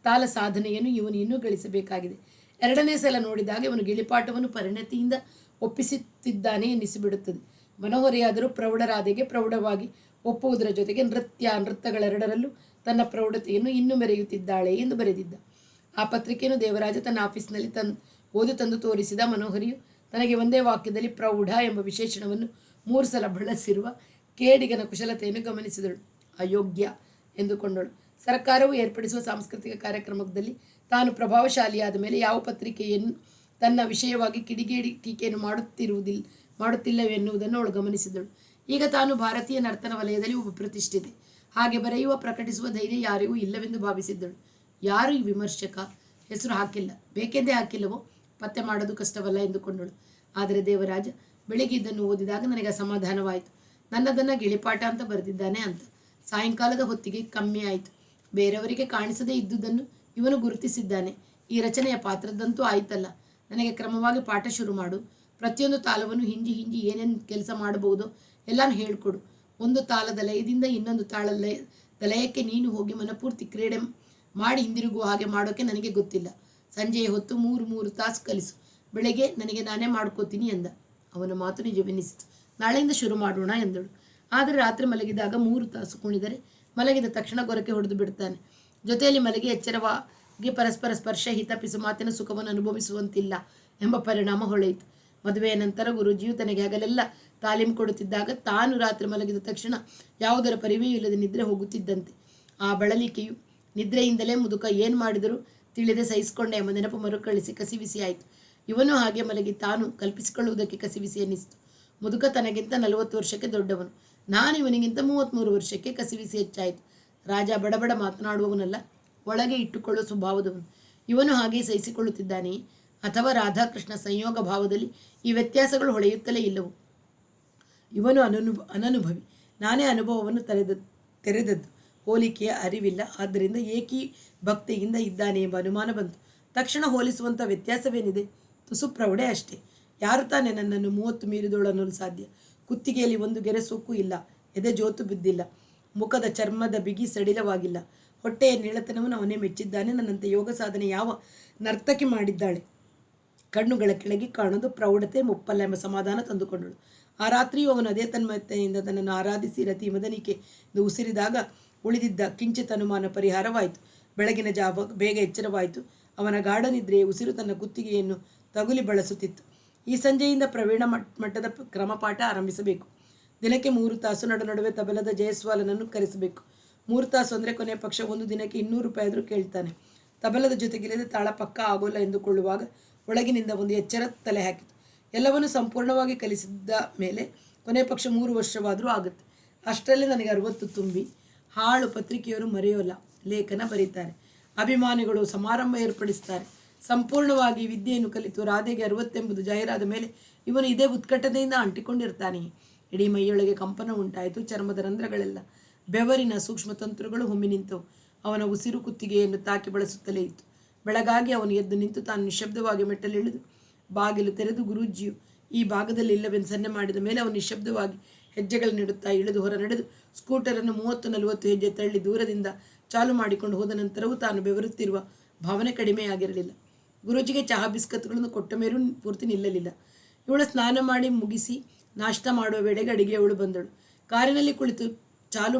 ತಾಲ ಸಾಧನೆಯನ್ನು ಇವನು ಇನ್ನೂ ಗಳಿಸಬೇಕಾಗಿದೆ. 2ನೇ ಸಲ ನೋಡಿದಾಗ ಇವನು ಗಿಳಿಪಾಠವನ್ನು ಪರಿಣತಿಯಿಂದ ಒಪ್ಪಿಸುತ್ತಿದ್ದಾನೆ ಎನ್ನಿಸಿಬಿಡುತ್ತದೆ. ಮನೋಹರಿಯಾದರೂ ಪ್ರೌಢರಾಧೆಗೆ ಪ್ರೌಢವಾಗಿ ಒಪ್ಪುವುದರ ಜೊತೆಗೆ ನೃತ್ಯಗಳೆರಡರಲ್ಲೂ ತನ್ನ ಪ್ರೌಢತೆಯನ್ನು ಇನ್ನೂ ಮೆರೆಯುತ್ತಿದ್ದಾಳೆ ಎಂದು ಬರೆದಿದ್ದ. ಆ ಪತ್ರಿಕೆಯನ್ನು ದೇವರಾಜ ತನ್ನ ಆಫೀಸ್ನಲ್ಲಿ ಓದಿ ತಂದು ತೋರಿಸಿದ. ಮನೋಹರಿಯು ತನಗೆ ಒಂದೇ ವಾಕ್ಯದಲ್ಲಿ ಪ್ರೌಢ ಎಂಬ ವಿಶೇಷಣವನ್ನು 3 ಸಲ ಬಳಸಿರುವ ಕೇಡಿಗನ ಕುಶಲತೆಯನ್ನು ಗಮನಿಸಿದಳು. ಅಯೋಗ್ಯ ಎಂದುಕೊಂಡಳು. ಸರ್ಕಾರವು ಏರ್ಪಡಿಸುವ ಸಾಂಸ್ಕೃತಿಕ ಕಾರ್ಯಕ್ರಮದಲ್ಲಿ ತಾನು ಪ್ರಭಾವಶಾಲಿಯಾದ ಮೇಲೆ ಯಾವ ಪತ್ರಿಕೆಯನ್ನು ತನ್ನ ವಿಷಯವಾಗಿ ಕಿಡಿಗೇಡಿ ಟೀಕೆಯನ್ನು ಮಾಡುತ್ತಿಲ್ಲವೆನ್ನುವುದನ್ನು ಅವಳು ಗಮನಿಸಿದಳು. ಈಗ ತಾನು ಭಾರತೀಯ ನರ್ತನ ವಲಯದಲ್ಲಿ ಒಬ್ಬ ಪ್ರತಿಷ್ಠಿತೆ. ಹಾಗೆ ಬರೆಯುವ ಪ್ರಕಟಿಸುವ ಧೈರ್ಯ ಯಾರಿಗೂ ಇಲ್ಲವೆಂದು ಭಾವಿಸಿದ್ದಳು. ಯಾರು ಈ ವಿಮರ್ಶಕ? ಹೆಸರು ಹಾಕಿಲ್ಲ. ಬೇಕೆಂದೇ ಹಾಕಿಲ್ಲವೋ ಪತ್ತೆ ಮಾಡೋದು ಕಷ್ಟವಲ್ಲ ಎಂದುಕೊಂಡಳು. ಆದರೆ ದೇವರಾಜ ಬೆಳಿಗ್ಗೆ ಇದನ್ನು ಓದಿದಾಗ ನನಗೆ ಅಸಮಾಧಾನವಾಯಿತು. ನನ್ನದನ್ನು ಗಿಳಿಪಾಠ ಅಂತ ಬರೆದಿದ್ದಾನೆ ಅಂತ. ಸಾಯಂಕಾಲದ ಹೊತ್ತಿಗೆ ಕಮ್ಮಿ ಆಯಿತು. ಬೇರೆಯವರಿಗೆ ಕಾಣಿಸದೇ ಇದ್ದುದನ್ನು ಇವನು ಗುರುತಿಸಿದ್ದಾನೆ. ಈ ರಚನೆಯ ಪಾತ್ರದಂತೂ ಆಯ್ತಲ್ಲ. ನನಗೆ ಕ್ರಮವಾಗಿ ಪಾಠ ಶುರು ಮಾಡು. ಪ್ರತಿಯೊಂದು ತಾಳವನ್ನು ಹಿಂಜಿ ಏನೇನು ಕೆಲಸ ಮಾಡಬಹುದೋ ಎಲ್ಲನೂ ಹೇಳಿಕೊಡು. ಒಂದು ತಾಳದ ಲಯದಿಂದ ಇನ್ನೊಂದು ತಾಳದ ಲಯಕ್ಕೆ ನೀನು ಹೋಗಿ ಮನಪೂರ್ತಿ ಕ್ರೀಡೆ ಮಾಡಿ ಹಿಂದಿರುಗುವ ಹಾಗೆ ಮಾಡೋಕ್ಕೆ ನನಗೆ ಗೊತ್ತಿಲ್ಲ. ಸಂಜೆಯ ಹೊತ್ತು 3 ತಾಸು ಕಲಿಸು. ಬೆಳಗ್ಗೆ ನನಗೆ ನಾನೇ ಮಾಡ್ಕೋತೀನಿ ಎಂದ. ಅವನ ಮಾತು ನಿಜವೆನಿಸಿತು. ನಾಳೆಯಿಂದ ಶುರು ಮಾಡೋಣ ಎಂದಳು. ಆದರೆ ರಾತ್ರಿ ಮಲಗಿದಾಗ 3 ತಾಸು ಕುಣಿದರೆ ಮಲಗಿದ ತಕ್ಷಣ ಗೊರಕೆ ಹೊಡೆದು ಬಿಡ್ತಾನೆ. ಜೊತೆಯಲ್ಲಿ ಮಲಗಿ ಎಚ್ಚರವಾಗಿ ಪರಸ್ಪರ ಸ್ಪರ್ಶ ಹಿತಪಿಸು ಮಾತಿನ ಸುಖವನ್ನು ಅನುಭವಿಸುವಂತಿಲ್ಲ ಎಂಬ ಪರಿಣಾಮ ಹೊಳೆಯಿತು. ಮದುವೆಯ ನಂತರ ಗುರೂಜಿಯು ತನಗೆ ಹಗಲೆಲ್ಲ ತಾಲೀಮು ಕೊಡುತ್ತಿದ್ದಾಗ ತಾನು ರಾತ್ರಿ ಮಲಗಿದ ತಕ್ಷಣ ಯಾವುದರ ಪರಿವೆಯೂ ಇಲ್ಲದೆ ನಿದ್ರೆ ಹೋಗುತ್ತಿದ್ದಂತೆ. ಆ ಬಳಲಿಕೆಯು ನಿದ್ರೆಯಿಂದಲೇ ಮುದುಕ ಏನು ಮಾಡಿದರೂ ತಿಳಿದೆ ಸಹಿಸಿಕೊಂಡೆ ಎಂಬ ನೆನಪು ಮರುಕಳಿಸಿ ಕಸಿವಿಸಿ ಆಯಿತು. ಇವನು ಹಾಗೆ ಮಲಗಿ ತಾನು ಕಲ್ಪಿಸಿಕೊಳ್ಳುವುದಕ್ಕೆ ಕಸಿವಿಸಿ ಎನ್ನಿಸಿತು. ಮುದುಕ ತನಗಿಂತ 40 ವರ್ಷಕ್ಕೆ ದೊಡ್ಡವನು. ನಾನು ಇವನಿಗಿಂತ 33 ವರ್ಷಕ್ಕೆ ಕಸಿವಿಸಿ ಹೆಚ್ಚಾಯಿತು. ರಾಜ ಬಡಬಡ ಮಾತನಾಡುವವನಲ್ಲ, ಒಳಗೆ ಇಟ್ಟುಕೊಳ್ಳುವ ಸ್ವಭಾವದವನು. ಇವನು ಹಾಗೆ ಸಹಿಸಿಕೊಳ್ಳುತ್ತಿದ್ದಾನೆಯೇ ಅಥವಾ ರಾಧಾಕೃಷ್ಣ ಸಂಯೋಗ ಭಾವದಲ್ಲಿ ಈ ವ್ಯತ್ಯಾಸಗಳು ಹೊಳೆಯುತ್ತಲೇ ಇಲ್ಲವು? ಇವನು ಅನನುಭವಿ, ನಾನೇ ಅನುಭವವನ್ನು ತೆರೆದದ್ದು. ಹೋಲಿಕೆಯ ಅರಿವಿಲ್ಲ, ಆದ್ದರಿಂದ ಏಕೀ ಭಕ್ತಿಯಿಂದ ಇದ್ದಾನೆ ಎಂಬ ಅನುಮಾನ ಬಂತು. ತಕ್ಷಣ ಹೋಲಿಸುವಂಥ ವ್ಯತ್ಯಾಸವೇನಿದೆ? ತುಸು ಪ್ರೌಢೆ ಅಷ್ಟೇ. ಯಾರು ತಾನೇ ನನ್ನನ್ನು 30 ಮೀರಿದೋಳು ಅನ್ನಲು ಸಾಧ್ಯ? ಕುತ್ತಿಗೆಯಲ್ಲಿ ಒಂದು ಗೆರೆ ಸೊಕ್ಕು ಇಲ್ಲ, ಎದೆ ಜೋತು ಬಿದ್ದಿಲ್ಲ, ಮುಖದ ಚರ್ಮದ ಬಿಗಿ ಸಡಿಲವಾಗಿಲ್ಲ, ಹೊಟ್ಟೆಯ ನೀಳತನವನ್ನು ಅವನೇ ಮೆಚ್ಚಿದ್ದಾನೆ. ನನ್ನಂತೆ ಯೋಗ ಸಾಧನೆ ಯಾವ ನರ್ತಕಿ ಮಾಡಿದ್ದಾಳೆ? ಕಣ್ಣುಗಳ ಕೆಳಗೆ ಕಾಣೋದು ಪ್ರೌಢತೆ ಮುಪ್ಪಲ್ಲ ಎಂಬ ಸಮಾಧಾನ ತಂದುಕೊಂಡಳು. ಆ ರಾತ್ರಿಯೂ ಅವನು ಅದೇ ತನ್ಮಯತೆಯಿಂದ ತನ್ನನ್ನು ಆರಾಧಿಸಿ ರತಿ ಮದನಿಕೆ ಉಸಿರಿದಾಗ ಉಳಿದಿದ್ದ ಕಿಂಚಿತ್ ಅನುಮಾನ ಪರಿಹಾರವಾಯಿತು. ಬೆಳಗಿನ ಜಾವ ಬೇಗ ಎಚ್ಚರವಾಯಿತು. ಅವನ ಗಾಢ ನಿದ್ರೆಯ ಉಸಿರು ತನ್ನ ಕುತ್ತಿಗೆಯನ್ನು ತಗುಲಿ ಬಳಸುತ್ತಿತ್ತು. ಈ ಸಂಜೆಯಿಂದ ಪ್ರವೀಣ ಮಟ್ಟದ ಕ್ರಮಪಾಠ ಆರಂಭಿಸಬೇಕು. ದಿನಕ್ಕೆ 3 ತಾಸು ನಡುವೆ ತಬಲದ ಜಯಸ್ವಾಲನನ್ನು ಕರೆಸಬೇಕು. 3 ತಾಸು ಅಂದರೆ ಕೊನೆ ಪಕ್ಷ ಒಂದು ದಿನಕ್ಕೆ 200 ರೂಪಾಯಿ ಆದರೂ ಕೇಳ್ತಾನೆ. ತಬಲದ ಜೊತೆಗಿಲ್ಲದೆ ತಾಳ ಪಕ್ಕ ಆಗೋಲ್ಲ ಎಂದುಕೊಳ್ಳುವಾಗ ಒಳಗಿನಿಂದ ಒಂದು ಎಚ್ಚರ ತಲೆ ಹಾಕಿತು. ಎಲ್ಲವನ್ನು ಸಂಪೂರ್ಣವಾಗಿ ಕಲಿಸಿದ್ದ ಮೇಲೆ ಕೊನೆ ಪಕ್ಷ 3 ವರ್ಷವಾದರೂ ಆಗುತ್ತೆ. ಅಷ್ಟರಲ್ಲೇ ನನಗೆ 60 ತುಂಬಿ. ಹಾಳು ಪತ್ರಿಕೆಯವರು ಮರೆಯೋಲ್ಲ, ಲೇಖನ ಬರೀತಾರೆ, ಅಭಿಮಾನಿಗಳು ಸಮಾರಂಭ ಏರ್ಪಡಿಸ್ತಾರೆ. ಸಂಪೂರ್ಣವಾಗಿ ವಿದ್ಯೆಯನ್ನು ಕಲಿತು ರಾಧೆಗೆ 60 ಎಂಬುದು ಜಾಹೀರಾದ ಮೇಲೆ ಇವನು ಇದೇ ಉತ್ಕಟತೆಯಿಂದ ಅಂಟಿಕೊಂಡಿರ್ತಾನೆ. ಇಡೀ ಮೈಯೊಳಗೆ ಕಂಪನ ಉಂಟಾಯಿತು. ಚರ್ಮದ ರಂಧ್ರಗಳೆಲ್ಲ ಬೆವರಿನ ಸೂಕ್ಷ್ಮ ತಂತುಗಳು ಹೊಮ್ಮಿ ನಿಂತವು. ಅವನ ಉಸಿರು ಕುತ್ತಿಗೆಯನ್ನು ತಾಕಿ ಬಳಸುತ್ತಲೇ ಇತ್ತು. ಬೆಳಗಾಗಿ ಅವನು ಎದ್ದು ನಿಂತು ತಾನು ನಿಶಬ್ದವಾಗಿ ಮೆಟ್ಟಲಿಳಿದು ಬಾಗಿಲು ತೆರೆದು ಗುರೂಜಿಯು ಈ ಭಾಗದಲ್ಲಿ ಇಲ್ಲವೆಂದು ಸನ್ನೆ ಮಾಡಿದ ಮೇಲೆ ಅವನು ನಿಶಬ್ದವಾಗಿ ಹೆಜ್ಜೆಗಳನ್ನಿಡುತ್ತಾ ಇಳಿದು ಹೊರ ನಡೆದು ಸ್ಕೂಟರನ್ನು 30-40 ಹೆಜ್ಜೆ ತಳ್ಳಿ ದೂರದಿಂದ ಚಾಲು ಮಾಡಿಕೊಂಡು ಹೋದ ನಂತರವೂ ತಾನು ಬೆವರುತ್ತಿರುವ ಭಾವನೆ ಕಡಿಮೆಯಾಗಿರಲಿಲ್ಲ. ಗುರೂಜಿಗೆ ಚಹಾ ಬಿಸ್ಕತ್ಗಳನ್ನು ಕೊಟ್ಟ ಮೇಲೂ ಪೂರ್ತಿ ನಿಲ್ಲಲಿಲ್ಲ. ಇವಳು ಸ್ನಾನ ಮಾಡಿ ಮುಗಿಸಿ ನಾಷ್ಟ ಮಾಡುವ ವೇಳೆಗೆ ಅಡಿಗೆಯವಳು ಬಂದಳು. ಕಾರಿನಲ್ಲಿ ಕುಳಿತು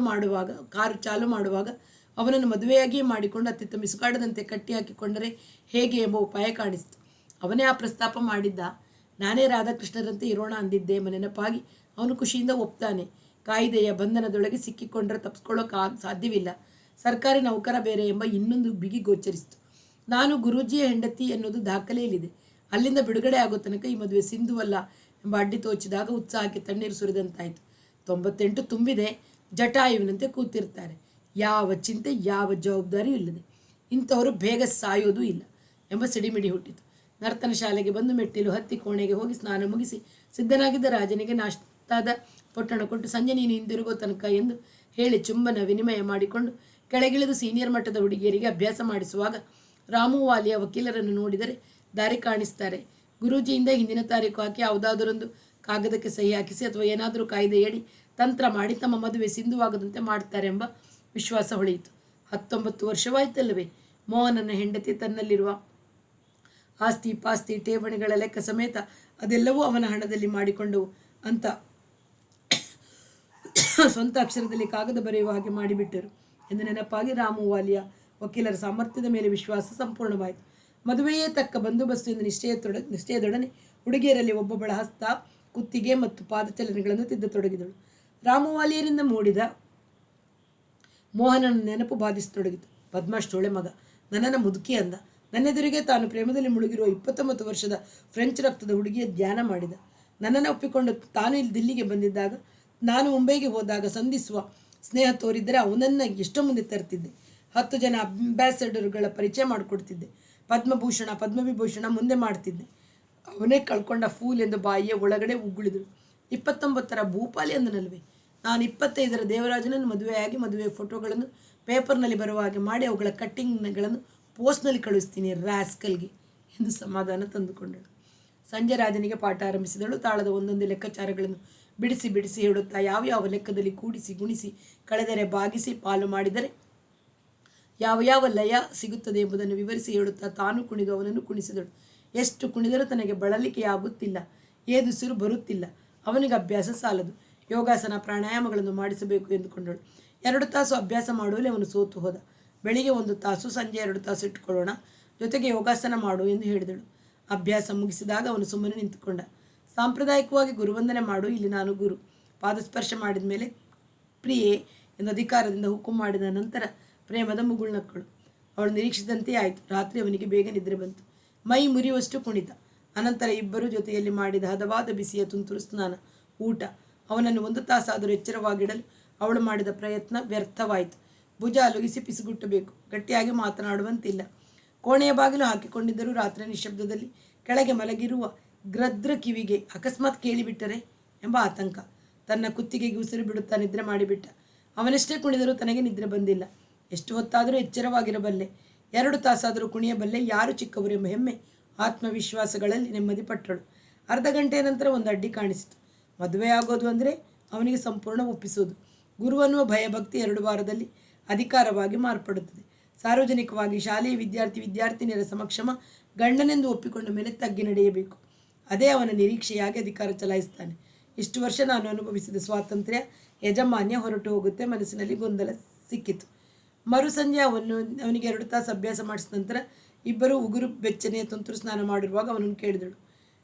ಕಾರು ಚಾಲು ಮಾಡುವಾಗ ಅವನನ್ನು ಮದುವೆಯಾಗಿಯೇ ಮಾಡಿಕೊಂಡು ಅತ್ತಿತ್ತ ಮಿಸುಕಾಡದಂತೆ ಕಟ್ಟಿ ಹಾಕಿಕೊಂಡರೆ ಹೇಗೆ ಎಂಬ ಉಪಾಯ ಕಾಣಿಸಿತು. ಅವನೇ ಆ ಪ್ರಸ್ತಾಪ ಮಾಡಿದ್ದ. ನಾನೇ ರಾಧಾಕೃಷ್ಣರಂತೆ ಇರೋಣ ಅಂದಿದ್ದೆ ಎಂಬ ನೆನಪಾಗಿ ಅವನು ಖುಷಿಯಿಂದ ಒಪ್ತಾನೆ. ಕಾಯಿದೆಯ ಬಂಧನದೊಳಗೆ ಸಿಕ್ಕಿಕೊಂಡರೆ ತಪ್ಪಿಸ್ಕೊಳ್ಳೋಕೆ ಸಾಧ್ಯವಿಲ್ಲ. ಸರ್ಕಾರಿ ನೌಕರ ಬೇರೆ ಎಂಬ ಇನ್ನೊಂದು ಬಿಗಿ ಗೋಚರಿಸಿತು. ನಾನು ಗುರೂಜಿಯ ಹೆಂಡತಿ ಎನ್ನುವುದು ದಾಖಲೆಯಲ್ಲಿದೆ. ಅಲ್ಲಿಂದ ಬಿಡುಗಡೆ ಆಗೋ ತನಕ ಈ ಮದುವೆ ಸಿಂಧುವಲ್ಲ ಎಂಬ ಅಡ್ಡಿ ತೋಚಿದಾಗ ಉತ್ಸಾಹಕ್ಕೆ ತಣ್ಣೀರು ಸುರಿದಂತಾಯಿತು. 98 ತುಂಬಿದೆ. ಜಟಾಯುವಿನಂತೆ ಕೂತಿರ್ತಾರೆ. ಯಾವ ಚಿಂತೆ, ಯಾವ ಜವಾಬ್ದಾರಿಯೂ ಇಲ್ಲದೆ. ಇಂಥವರು ಬೇಗ ಸಾಯೋದೂ ಇಲ್ಲ ಎಂಬ ಸಿಡಿಮಿಡಿ ಹುಟ್ಟಿತು. ನರ್ತನ ಶಾಲೆಗೆ ಬಂದು ಮೆಟ್ಟಿಲು ಹತ್ತಿ ಕೋಣೆಗೆ ಹೋಗಿ ಸ್ನಾನ ಮುಗಿಸಿ ಸಿದ್ಧನಾಗಿದ್ದ ರಾಜನಿಗೆ ನಾಷ್ಟಾದ ಪೊಟ್ಟಣ ಕೊಟ್ಟು ಸಂಜೆ ನೀನು ಹಿಂದಿರುಗೋ ತನಕ ಎಂದು ಹೇಳಿ ಚುಂಬನ ವಿನಿಮಯ ಮಾಡಿಕೊಂಡು ಕೆಳಗಿಳಿದು ಸೀನಿಯರ್ ಮಟ್ಟದ ಹುಡುಗಿಯರಿಗೆ ಅಭ್ಯಾಸ ಮಾಡಿಸುವಾಗ ರಾಮು ವಾಲಿಯ ವಕೀಲರನ್ನು ನೋಡಿದರೆ ದಾರಿ ಕಾಣಿಸ್ತಾರೆ. ಗುರೂಜಿಯಿಂದ ಹಿಂದಿನ ತಾರೀಕು ಹಾಕಿ ಯಾವುದಾದರೊಂದು ಕಾಗದಕ್ಕೆ ಸಹಿ ಹಾಕಿಸಿ ಅಥವಾ ಏನಾದರೂ ಕಾಯ್ದೆಯಡಿ ತಂತ್ರ ಮಾಡಿ ತಮ್ಮ ಮದುವೆ ಸಿಂಧುವಾಗದಂತೆ ಮಾಡ್ತಾರೆ ಎಂಬ ವಿಶ್ವಾಸ ಹೊಳೆಯಿತು. 19 ವರ್ಷವಾಯ್ತಲ್ಲವೇ. ಮೋಹನನ ಹೆಂಡತಿ ತನ್ನಲ್ಲಿರುವ ಆಸ್ತಿ ಪಾಸ್ತಿ ಠೇವಣಿಗಳ ಲೆಕ್ಕ ಸಮೇತ ಅದೆಲ್ಲವೂ ಅವನ ಹಣದಲ್ಲಿ ಮಾಡಿಕೊಂಡವು ಅಂತ ಸ್ವಂತ ಅಕ್ಷರದಲ್ಲಿ ಕಾಗದ ಬರೆಯುವ ಹಾಗೆ ಮಾಡಿಬಿಟ್ಟರು ಎಂದು ನೆನಪಾಗಿ ರಾಮು ವಾಲಿಯ ವಕೀಲರ ಸಾಮರ್ಥ್ಯದ ಮೇಲೆ ವಿಶ್ವಾಸ ಸಂಪೂರ್ಣವಾಯಿತು. ಮದುವೆಯೇ ತಕ್ಕ ಬಂದೋಬಸ್ತು ಎಂದು ನಿಶ್ಚಯದೊಡನೆ ಹುಡುಗಿಯರಲ್ಲಿ ಒಬ್ಬೊಬ್ಬಳ ಹಸ್ತ, ಕುತ್ತಿಗೆ ಮತ್ತು ಪಾದಚಲನೆಗಳನ್ನು ತಿದ್ದತೊಡಗಿದಳು. ರಾಮವಾಲಿಯರಿಂದ ಮೂಡಿದ ಮೋಹನನ ನೆನಪು ಬಾಧಿಸತೊಡಗಿತು. ಪದ್ಮಾಷ್ಟೋಳೆ ಮಗ, ನನ್ನನ್ನು ಮುದುಕಿ ಅಂದ. ನನ್ನೆದುರಿಗೆ ತಾನು ಪ್ರೇಮದಲ್ಲಿ ಮುಳುಗಿರುವ 29 ವರ್ಷದ ಫ್ರೆಂಚ್ ರಕ್ತದ ಹುಡುಗಿಯ ಧ್ಯಾನ ಮಾಡಿದ. ನನ್ನನ್ನು ಒಪ್ಪಿಕೊಂಡು ತಾನು ಇಲ್ಲಿ ದಿಲ್ಲಿಗೆ ಬಂದಿದ್ದಾಗ, ನಾನು ಮುಂಬೈಗೆ ಹೋದಾಗ ಸಂಧಿಸುವ ಸ್ನೇಹ ತೋರಿದ್ದರೆ ಅವನನ್ನು ಎಷ್ಟೋ ಮುಂದೆ ತರ್ತಿದ್ದೆ. 10 ಜನ ಅಂಬ್ಯಾಸಡರ್ಗಳ ಪರಿಚಯ ಮಾಡಿಕೊಡ್ತಿದ್ದೆ. ಪದ್ಮಭೂಷಣ ಪದ್ಮವಿಭೂಷಣ ಮುಂದೆ ಮಾಡ್ತಿದ್ದೆ. ಅವನೇ ಕಳ್ಕೊಂಡ ಫೂಲ್ ಎಂದು ಬಾಯಿಯ ಒಳಗಡೆ ಉಗುಳಿದಳು. 29ರ ಭೂಪಾಲಿ ಅಂದನಲ್ವೇ. ನಾನು 25ರ ದೇವರಾಜನನ್ನು ಮದುವೆಯಾಗಿ ಮದುವೆಯ ಫೋಟೋಗಳನ್ನು ಪೇಪರ್ನಲ್ಲಿ ಬರುವ ಹಾಗೆ ಮಾಡಿ ಅವುಗಳ ಕಟ್ಟಿಂಗ್ಗಳನ್ನು ಪೋಸ್ಟ್ನಲ್ಲಿ ಕಳಿಸ್ತೀನಿ ರಾಸ್ಕಲ್ಗೆ ಎಂದು ಸಮಾಧಾನ ತಂದುಕೊಂಡಳು. ಸಂಜೆ ರಾಜನಿಗೆ ಪಾಠ ಆರಂಭಿಸಿದಳು. ತಾಳದ ಒಂದೊಂದು ಲೆಕ್ಕಾಚಾರಗಳನ್ನು ಬಿಡಿಸಿ ಬಿಡಿಸಿ ಹೇಳುತ್ತಾ ಯಾವ ಲೆಕ್ಕದಲ್ಲಿ ಕೂಡಿಸಿ ಗುಣಿಸಿ ಕಳೆದರೆ ಬಾಗಿಸಿ ಪಾಲು ಮಾಡಿದರೆ ಯಾವ ಲಯ ಸಿಗುತ್ತದೆ ಎಂಬುದನ್ನು ವಿವರಿಸಿ ಹೇಳುತ್ತಾ ತಾನು ಕುಣಿದು ಅವನನ್ನು ಕುಣಿಸಿದಳು. ಎಷ್ಟು ಕುಣಿದರೂ ತನಗೆ ಬಳಲಿಕೆ ಆಗುತ್ತಿಲ್ಲ, ಏದುಸಿರು ಬರುತ್ತಿಲ್ಲ. ಅವನಿಗೆ ಅಭ್ಯಾಸ ಸಾಲದು. ಯೋಗಾಸನ ಪ್ರಾಣಾಯಾಮಗಳನ್ನು ಮಾಡಿಸಬೇಕು ಎಂದುಕೊಂಡಳು. 2 ತಾಸು ಅಭ್ಯಾಸ ಮಾಡುವಲ್ಲಿ ಅವನು ಸೋತು ಹೋದ. ಬೆಳಿಗ್ಗೆ 1 ತಾಸು, ಸಂಜೆ 2 ತಾಸು ಇಟ್ಟುಕೊಳ್ಳೋಣ, ಜೊತೆಗೆ ಯೋಗಾಸನ ಮಾಡು ಎಂದು ಹೇಳಿದಳು. ಅಭ್ಯಾಸ ಮುಗಿಸಿದಾಗ ಅವನು ಸುಮ್ಮನೆ ನಿಂತುಕೊಂಡ. ಸಾಂಪ್ರದಾಯಿಕವಾಗಿ ಗುರುವಂದನೆ ಮಾಡು, ಇಲ್ಲಿ ನಾನು ಗುರು. ಪಾದಸ್ಪರ್ಶ ಮಾಡಿದ ಮೇಲೆ ಪ್ರಿಯೆ ಎಂದು ಅಧಿಕಾರದಿಂದ ಹುಕುಂ ಮಾಡಿದ ನಂತರ ಪ್ರೇಮದ ಮುಗುಳ್ನಕ್ಕಳು. ಅವಳು ನಿರೀಕ್ಷಿಸಿದಂತೆ ಆಯಿತು. ರಾತ್ರಿ ಅವನಿಗೆ ಬೇಗ ನಿದ್ರೆ ಬಂತು. ಮೈ ಮುರಿಯುವಷ್ಟು ಕುಣಿತ. ಅನಂತರ ಇಬ್ಬರು ಜೊತೆಯಲ್ಲಿ ಮಾಡಿದ ಹದವಾದ ಬಿಸಿಯ ತುಂತುರು ಸ್ನಾನ, ಊಟ. ಅವನನ್ನು 1 ತಾಸಾದರೂ ಎಚ್ಚರವಾಗಿಡಲು ಅವಳು ಮಾಡಿದ ಪ್ರಯತ್ನ ವ್ಯರ್ಥವಾಯಿತು. ಭುಜ ಅಲುಗಿಸಿ ಪಿಸುಗುಟ್ಟಬೇಕು, ಗಟ್ಟಿಯಾಗಿ ಮಾತನಾಡುವಂತಿಲ್ಲ. ಕೋಣೆಯ ಬಾಗಿಲು ಹಾಕಿಕೊಂಡಿದ್ದರೂ ರಾತ್ರಿ ನಿಶಬ್ದದಲ್ಲಿ ಕೆಳಗೆ ಮಲಗಿರುವ ಗ್ರದ್ರ ಕಿವಿಗೆ ಅಕಸ್ಮಾತ್ ಕೇಳಿಬಿಟ್ಟರೆ ಎಂಬ ಆತಂಕ. ತನ್ನ ಕುತ್ತಿಗೆಗೆ ಉಸಿರು ಬಿಡುತ್ತಾ ನಿದ್ರೆ ಮಾಡಿಬಿಟ್ಟ. ಅವನೆಷ್ಟೇ ಕುಣಿದರೂ ತನಗೆ ನಿದ್ರೆ ಬಂದಿಲ್ಲ. ಎಷ್ಟು ಹೊತ್ತಾದರೂ ಎಚ್ಚರವಾಗಿರಬಲ್ಲೆ, 2 ತಾಸಾದರೂ ಕುಣಿಯಬಲ್ಲೆ, ಯಾರು ಚಿಕ್ಕವರು ಎಂಬ ಹೆಮ್ಮೆ ಆತ್ಮವಿಶ್ವಾಸಗಳಲ್ಲಿ ನೆಮ್ಮದಿ ಪಟ್ಟಳು. ಅರ್ಧ ಗಂಟೆಯ ನಂತರ ಒಂದು ಅಡ್ಡಿ ಕಾಣಿಸಿತು. ಮದುವೆ ಆಗೋದು ಅಂದರೆ ಅವನಿಗೆ ಸಂಪೂರ್ಣ ಒಪ್ಪಿಸೋದು. ಗುರುವನ್ನುವ ಭಯಭಕ್ತಿ 2 ವಾರದಲ್ಲಿ ಅಧಿಕಾರವಾಗಿ ಮಾರ್ಪಡುತ್ತದೆ. ಸಾರ್ವಜನಿಕವಾಗಿ ಶಾಲೆಯ ವಿದ್ಯಾರ್ಥಿನಿಯರ ಸಮಕ್ಷಮ ಗಂಡನೆಂದು ಒಪ್ಪಿಕೊಂಡ ಮೇಲೆ ತಗ್ಗಿ ನಡೆಯಬೇಕು. ಅದೇ ಅವನ ನಿರೀಕ್ಷೆಯಾಗಿ ಅಧಿಕಾರ ಚಲಾಯಿಸ್ತಾನೆ. ಇಷ್ಟು ವರ್ಷ ನಾನು ಅನುಭವಿಸಿದ ಸ್ವಾತಂತ್ರ್ಯ, ಯಜಮಾನ್ಯ ಹೊರಟು ಹೋಗುತ್ತೆ. ಮನಸ್ಸಿನಲ್ಲಿ ಗೊಂದಲ ಸಿಕ್ಕಿತು. ಮರುಸಂಜೆ ಅವನಿಗೆ 2 ತಾಸು ಅಭ್ಯಾಸ ಮಾಡಿಸಿದ ನಂತರ ಇಬ್ಬರು ಉಗುರು ಬೆಚ್ಚನೆಯ ತುಂತುರು ಸ್ನಾನ ಮಾಡಿರುವಾಗ ಅವನನ್ನು ಕೇಳಿದಳು,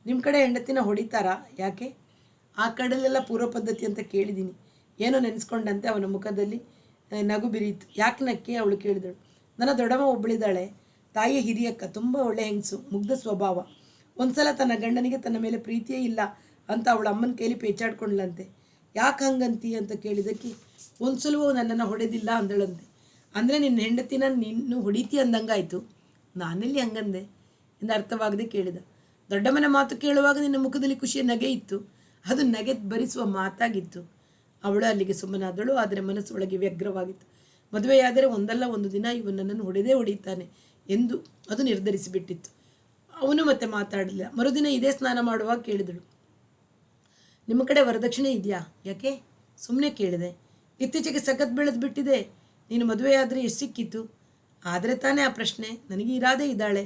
ನಿಮ್ಮ ಕಡೆ ಹೆಂಡತಿನ ಹೊಡಿತಾರಾ? ಯಾಕೆ? ಆ ಕಡೆಯಲ್ಲೆಲ್ಲ ಪೂರ್ವ ಪದ್ಧತಿ ಅಂತ ಕೇಳಿದ್ದೀನಿ. ಏನೋ ನೆನೆಸ್ಕೊಂಡಂತೆ ಅವನ ಮುಖದಲ್ಲಿ ನಗು ಬಿರಿಯಿತು. ಯಾಕೆ ನಕ್ಕೆ? ಅವಳು ಕೇಳಿದಳು. ನನ್ನ ದೊಡ್ಡಮ್ಮ ಒಬ್ಬಳಿದ್ದಾಳೆ, ತಾಯಿಯ ಹಿರಿಯಕ್ಕ, ತುಂಬ ಒಳ್ಳೆ ಹೆಂಗಸು, ಮುಗ್ಧ ಸ್ವಭಾವ. ಒಂದ್ಸಲ ತನ್ನ ಗಂಡನಿಗೆ ತನ್ನ ಮೇಲೆ ಪ್ರೀತಿಯೇ ಇಲ್ಲ ಅಂತ ಅವಳ ಅಮ್ಮನ ಕೈಲಿ ಪೇಚಾಡ್ಕೊಂಡ್ಲಂತೆ. ಯಾಕೆ ಹಂಗಂತಿ ಅಂತ ಕೇಳಿದ್ದಕ್ಕೆ ಒಂದು ಸಲವೂ ನನ್ನನ್ನು ಹೊಡೆದಿಲ್ಲ ಅಂದಳಂತೆ. ಅಂದರೆ ನಿನ್ನ ಹೆಂಡತಿನ ನಿನ್ನು ಹೊಡಿತಿ ಅಂದಂಗಾಯಿತು. ನಾನೆಲ್ಲಿ ಹಂಗಂದೆ ಎಂದು ಅರ್ಥವಾಗದೆ ಕೇಳಿದ. ದೊಡ್ಡಮ್ಮನ ಮಾತು ಕೇಳುವಾಗ ನಿನ್ನ ಮುಖದಲ್ಲಿ ಖುಷಿಯ ನಗೆ ಇತ್ತು. ಅದು ನಗೆ ಭರಿಸುವ ಮಾತಾಗಿತ್ತು. ಅವಳು ಅಲ್ಲಿಗೆ ಸುಮ್ಮನಾದಳು. ಆದರೆ ಮನಸ್ಸು ಒಳಗೆ ವ್ಯಗ್ರವಾಗಿತ್ತು. ಮದುವೆಯಾದರೆ ಒಂದಲ್ಲ ಒಂದು ದಿನ ಇವನು ನನ್ನನ್ನು ಹೊಡೆದೇ ಹೊಡೆಯುತ್ತಾನೆ ಎಂದು ಅದು ನಿರ್ಧರಿಸಿಬಿಟ್ಟಿತ್ತು. ಅವನು ಮತ್ತೆ ಮಾತಾಡಲಿಲ್ಲ. ಮರುದಿನ ಇದೇ ಸ್ನಾನ ಮಾಡುವಾಗ ಕೇಳಿದಳು, ನಿಮ್ಮ ಕಡೆ ವರದಕ್ಷಿಣೆ ಇದೆಯಾ? ಯಾಕೆ? ಸುಮ್ಮನೆ ಕೇಳಿದೆ. ಇತ್ತೀಚೆಗೆ ಸಖತ್ ಬೆಳೆದು ಬಿಟ್ಟಿದೆ. ನೀನು ಮದುವೆಯಾದರೆ ಎಷ್ಟು ಸಿಕ್ಕಿತ್ತು? ಆದರೆ ತಾನೇ ಆ ಪ್ರಶ್ನೆ. ನನಗೆ ಇರಾದೆ ಇದ್ದಾಳೆ.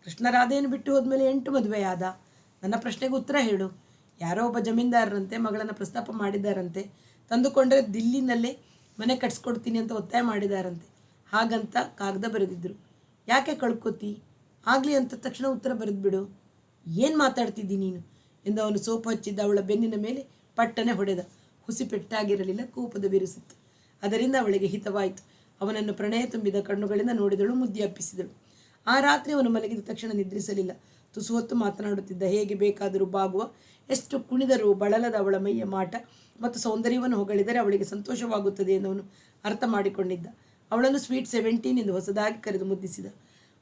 ಕೃಷ್ಣ ರಾಧೆಯನ್ನು ಬಿಟ್ಟು ಹೋದ್ಮೇಲೆ 8 ಮದುವೆಯಾದ. ನನ್ನ ಪ್ರಶ್ನೆಗೆ ಉತ್ತರ ಹೇಳು. ಯಾರೋ ಒಬ್ಬ ಜಮೀನ್ದಾರರಂತೆ ಮಗಳನ್ನು ಪ್ರಸ್ತಾಪ ಮಾಡಿದ್ದಾರಂತೆ. ತಂದುಕೊಂಡ್ರೆ ದಿಲ್ಲಿನಲ್ಲೇ ಮನೆ ಕಟ್ಸ್ಕೊಡ್ತೀನಿ ಅಂತ ಒತ್ತಾಯ ಮಾಡಿದಾರಂತೆ. ಹಾಗಂತ ಕಾಗದ ಬರೆದಿದ್ರು. ಯಾಕೆ ಕಳ್ಕೊತಿ? ಆಗಲಿ ಅಂತ ತಕ್ಷಣ ಉತ್ತರ ಬರೆದ್ಬಿಡು. ಏನು ಮಾತಾಡ್ತಿದ್ದಿ ನೀನು ಎಂದು ಅವನು ಸೋಪು ಹಚ್ಚಿದ್ದ ಅವಳ ಬೆನ್ನಿನ ಮೇಲೆ ಪಟ್ಟನೆ ಹೊಡೆದ. ಹುಸಿ ಪೆಟ್ಟಾಗಿರಲಿಲ್ಲ, ಕೂಪದ ಬಿರುಸಿತ್ತು. ಅದರಿಂದ ಅವಳಿಗೆ ಹಿತವಾಯಿತು. ಅವನನ್ನು ಪ್ರಣಯ ತುಂಬಿದ ಕಣ್ಣುಗಳಿಂದ ನೋಡಿದಳು, ಮುದ್ದೆ ಅಪ್ಪಿಸಿದಳು. ಆ ರಾತ್ರಿ ಅವನು ಮಲಗಿದ ತಕ್ಷಣ ನಿದ್ರಿಸಲಿಲ್ಲ. ತುಸು ಹೊತ್ತು ಮಾತನಾಡುತ್ತಿದ್ದ. ಹೇಗೆ ಬೇಕಾದರೂ ಬಾಗುವ, ಎಷ್ಟು ಕುಣಿದರೂ ಬಳಲದ ಅವಳ ಮೈಯ ಮಾಟ ಮತ್ತು ಸೌಂದರ್ಯವನ್ನು ಹೊಗಳಿದರೆ ಅವಳಿಗೆ ಸಂತೋಷವಾಗುತ್ತದೆ ಎಂದು ಅರ್ಥ ಮಾಡಿಕೊಂಡಿದ್ದ. ಅವಳನ್ನು ಸ್ವೀಟ್ 17 ಎಂದು ಹೊಸದಾಗಿ ಕರೆದು ಮುದ್ದಿಸಿದ.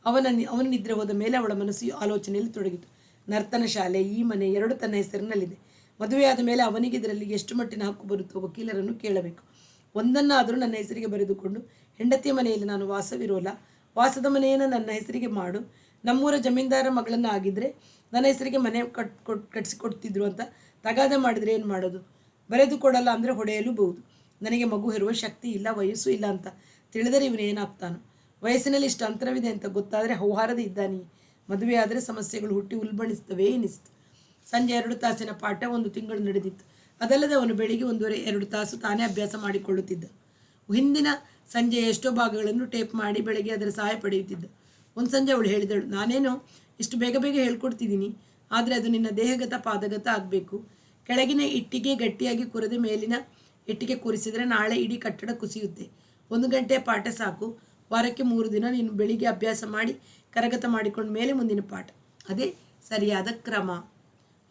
ಅವನ ನಿದ್ರೆ ಹೋದ ಮೇಲೆ ಅವಳ ಮನಸ್ಸು ಆಲೋಚನೆಯಲ್ಲಿ ತೊಡಗಿತು. ನರ್ತನ ಶಾಲೆ, ಈ ಮನೆ 2 ತನ್ನ ಹೆಸರಿನಲ್ಲಿದೆ. ಮದುವೆಯಾದ ಮೇಲೆ ಅವನಿಗೆ ಇದರಲ್ಲಿ ಎಷ್ಟು ಮಟ್ಟಿನ ಹಕ್ಕು ಬರುತ್ತೋ ವಕೀಲರನ್ನು ಕೇಳಬೇಕು. ಒಂದನ್ನಾದರೂ ನನ್ನ ಹೆಸರಿಗೆ ಬರೆದುಕೊಂಡು ಹೆಂಡತಿಯ ಮನೆಯಲ್ಲಿ ನಾನು ವಾಸವಿರೋಲ್ಲ. ವಾಸದ ಮನೆಯನ್ನು ನನ್ನ ಹೆಸರಿಗೆ ಮಾಡು. ನಮ್ಮೂರ ಜಮೀನ್ದಾರ ಮಗಳನ್ನು ಆಗಿದ್ದರೆ ನನ್ನ ಹೆಸರಿಗೆ ಮನೆ ಕಟ್ಟಿಸಿಕೊಡ್ತಿದ್ರು ಅಂತ ತಗಾದೆ ಮಾಡಿದರೆ ಏನು ಮಾಡೋದು? ಬರೆದು ಕೊಡಲ್ಲ ಅಂದರೆ ಹೊಡೆಯಲು ಬಹುದು. ನನಗೆ ಮಗು ಹೆರುವ ಶಕ್ತಿ ಇಲ್ಲ, ವಯಸ್ಸು ಇಲ್ಲ ಅಂತ ತಿಳಿದರೆ ಇವನು ಏನಾಗ್ತಾನೋ. ವಯಸ್ಸಿನಲ್ಲಿ ಇಷ್ಟು ಅಂತರವಿದೆ ಅಂತ ಗೊತ್ತಾದರೆ ಹೌಹಾರದೆ ಇದ್ದಾನೆ. ಮದುವೆ ಆದರೆ ಸಮಸ್ಯೆಗಳು ಹುಟ್ಟಿ ಉಲ್ಬಣಿಸ್ತವೆ ಎನಿಸ್ತು. ಸಂಜೆ 2 ತಾಸಿನ ಪಾಠ 1 ತಿಂಗಳು ನಡೆದಿತ್ತು. ಅದಲ್ಲದೆ ಅವನು ಬೆಳಿಗ್ಗೆ 1.5 ತಾಸು ತಾನೇ ಅಭ್ಯಾಸ ಮಾಡಿಕೊಳ್ಳುತ್ತಿದ್ದ. ಹಿಂದಿನ ಸಂಜೆಯ ಎಷ್ಟೋ ಭಾಗಗಳನ್ನು ಟೇಪ್ ಮಾಡಿ ಬೆಳಗ್ಗೆ ಅದರ ಸಹಾಯ ಪಡೆಯುತ್ತಿದ್ದ. ಒಂದು ಸಂಜೆ ಅವಳು ಹೇಳಿದಳು, ನಾನೇನೋ ಇಷ್ಟು ಬೇಗ ಬೇಗ ಹೇಳ್ಕೊಡ್ತಿದ್ದೀನಿ, ಆದರೆ ಅದು ನಿನ್ನ ದೇಹಗತ ಪಾದಗತ ಆಗಬೇಕು. ಕೆಳಗಿನ ಇಟ್ಟಿಗೆ ಗಟ್ಟಿಯಾಗಿ ಕೂರದೆ ಮೇಲಿನ ಇಟ್ಟಿಗೆ ಕೂರಿಸಿದರೆ ನಾಳೆ ಇಡೀ ಕಟ್ಟಡ ಕುಸಿಯುತ್ತೆ. 1 ಗಂಟೆಯ ಪಾಠ ಸಾಕು. ವಾರಕ್ಕೆ 3 ದಿನ ನೀನು ಬೆಳಿಗ್ಗೆ ಅಭ್ಯಾಸ ಮಾಡಿ ಕರಗತ ಮಾಡಿಕೊಂಡ ಮೇಲೆ ಮುಂದಿನ ಪಾಠ. ಅದೇ ಸರಿಯಾದ ಕ್ರಮ.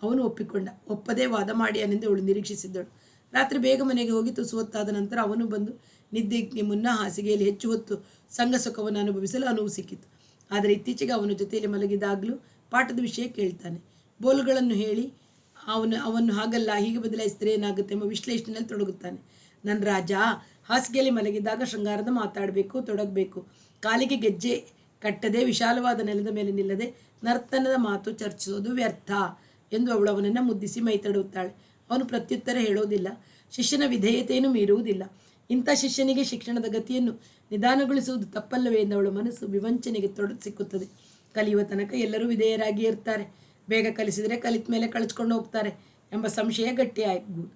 ಅವನು ಒಪ್ಪಿಕೊಂಡ. ಒಪ್ಪದೇ ವಾದ ಮಾಡಿ ಅನ್ನೆಂದು ಅವಳು ನಿರೀಕ್ಷಿಸಿದ್ದಳು. ರಾತ್ರಿ ಬೇಗ ಮನೆಗೆ ಹೋಗಿ ತುಸು ಹೊತ್ತಾದ ನಂತರ ಅವನು ಬಂದು ನಿದ್ದೆಗೆ ಮುನ್ನ ಹಾಸಿಗೆಯಲ್ಲಿ ಹೆಚ್ಚು ಹೊತ್ತು ಸಂಘ ಸುಖವನ್ನು ಅನುಭವಿಸಲು ಅನುವು ಸಿಕ್ಕಿತು. ಆದರೆ ಇತ್ತೀಚೆಗೆ ಅವನ ಜೊತೆಯಲ್ಲಿ ಮಲಗಿದಾಗಲೂ ಪಾಠದ ವಿಷಯ ಕೇಳ್ತಾನೆ. ಬೋಲ್ಗಳನ್ನು ಹೇಳಿ ಅವನ್ನು ಹಾಗಲ್ಲ ಹೀಗೆ ಬದಲಾಯಿಸಿದರೆ ಏನಾಗುತ್ತೆ ಎಂಬ ವಿಶ್ಲೇಷಣೆಯಲ್ಲಿ ತೊಡಗುತ್ತಾನೆ. ನನ್ನ ರಾಜ ಹಾಸಿಗೆಯಲ್ಲಿ ಮಲಗಿದಾಗ ಶೃಂಗಾರದ ಮಾತಾಡಬೇಕು, ತೊಡಗಬೇಕು. ಕಾಲಿಗೆ ಗೆಜ್ಜೆ ಕಟ್ಟದೆ ವಿಶಾಲವಾದ ನೆಲದ ಮೇಲೆ ನಿಲ್ಲದೆ ನರ್ತನದ ಮಾತು ಚರ್ಚಿಸೋದು ವ್ಯರ್ಥ ಎಂದು ಅವಳು ಅವನನ್ನು ಮುದ್ದಿಸಿ ಮೈ ತಡುತ್ತಾಳೆ. ಅವನು ಪ್ರತ್ಯುತ್ತರ ಹೇಳೋದಿಲ್ಲ. ಶಿಷ್ಯನ ವಿಧೇಯತೆಯನ್ನು ಮೀರುವುದಿಲ್ಲ. ಇಂಥ ಶಿಷ್ಯನಿಗೆ ಶಿಕ್ಷಣದ ಗತಿಯನ್ನು ನಿಧಾನಗೊಳಿಸುವುದು ತಪ್ಪಲ್ಲವೇ ಎಂದು ಅವಳ ಮನಸ್ಸು ವಿವಂಚನೆಗೆ ಸಿಕ್ಕುತ್ತದೆ. ಕಲಿಯುವ ತನಕ ಎಲ್ಲರೂ ವಿಧೇಯರಾಗಿ ಇರ್ತಾರೆ. ಬೇಗ ಕಲಿಸಿದರೆ ಕಲಿತ ಮೇಲೆ ಕಳಿಸ್ಕೊಂಡು ಹೋಗ್ತಾರೆ ಎಂಬ ಸಂಶಯ ಗಟ್ಟಿಯಾಗುವುದು.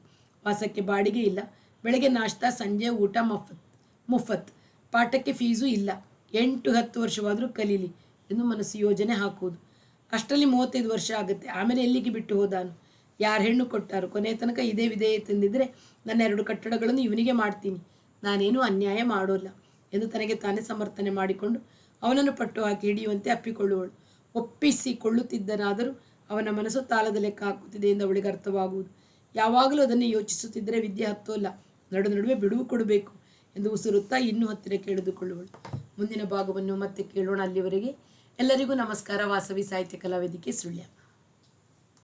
ವಾಸಕ್ಕೆ ಬಾಡಿಗೆ ಇಲ್ಲ. ಬೆಳಗ್ಗೆ ನಾಷ್ಟ, ಸಂಜೆ ಊಟ ಮುಫತ್. ಪಾಠಕ್ಕೆ ಫೀಸು ಇಲ್ಲ. 8-10 ವರ್ಷವಾದರೂ ಕಲೀಲಿ ಎಂದು ಮನಸ್ಸು ಯೋಜನೆ ಹಾಕುವುದು. ಅಷ್ಟರಲ್ಲಿ 35 ವರ್ಷ ಆಗುತ್ತೆ. ಆಮೇಲೆ ಎಲ್ಲಿಗೆ ಬಿಟ್ಟು ಹೋದಾನು? ಯಾರು ಹೆಣ್ಣು ಕೊಟ್ಟಾರು? ಕೊನೆಯ ತನಕ ಇದೇ ವಿಧೇಯತೆ ತಂದಿದ್ದರೆ ನನ್ನ 2 ಕಟ್ಟಡಗಳನ್ನು ಇವನಿಗೆ ಮಾಡ್ತೀನಿ. ನಾನೇನು ಅನ್ಯಾಯ ಮಾಡೋಲ್ಲ ಎಂದು ತನಗೆ ತಾನೇ ಸಮರ್ಥನೆ ಮಾಡಿಕೊಂಡು ಅವನನ್ನು ಪಟ್ಟು ಹಾಕಿ ಹಿಡಿಯುವಂತೆ ಅಪ್ಪಿಕೊಳ್ಳುವಳು. ಒಪ್ಪಿಸಿಕೊಳ್ಳುತ್ತಿದ್ದನಾದರೂ ಅವನ ಮನಸ್ಸು ತಾಳದ ಲೆಕ್ಕ ಹಾಕುತ್ತಿದೆ ಎಂದು ಅವಳಿಗೆ ಅರ್ಥವಾಗುವುದು. ಯಾವಾಗಲೂ ಅದನ್ನು ಯೋಚಿಸುತ್ತಿದ್ದರೆ ವಿದ್ಯೆ ಹತ್ತೋಲ್ಲ, ನಡುವೆ ಬಿಡುವು ಕೊಡಬೇಕು ಎಂದು ಉಸಿರುತ್ತಾ ಇನ್ನೂ ಹತ್ತಿರಕ್ಕೆ ಎಳೆದುಕೊಳ್ಳುವಳು. ಮುಂದಿನ ಭಾಗವನ್ನು ಮತ್ತೆ ಕೇಳೋಣ. ಅಲ್ಲಿವರೆಗೆ ಎಲ್ಲರಿಗೂ ನಮಸ್ಕಾರ. ವಾಸವಿ ಸಾಹಿತ್ಯ ಕಲಾವೇದಿಕೆ ಸುಳ್ಯ.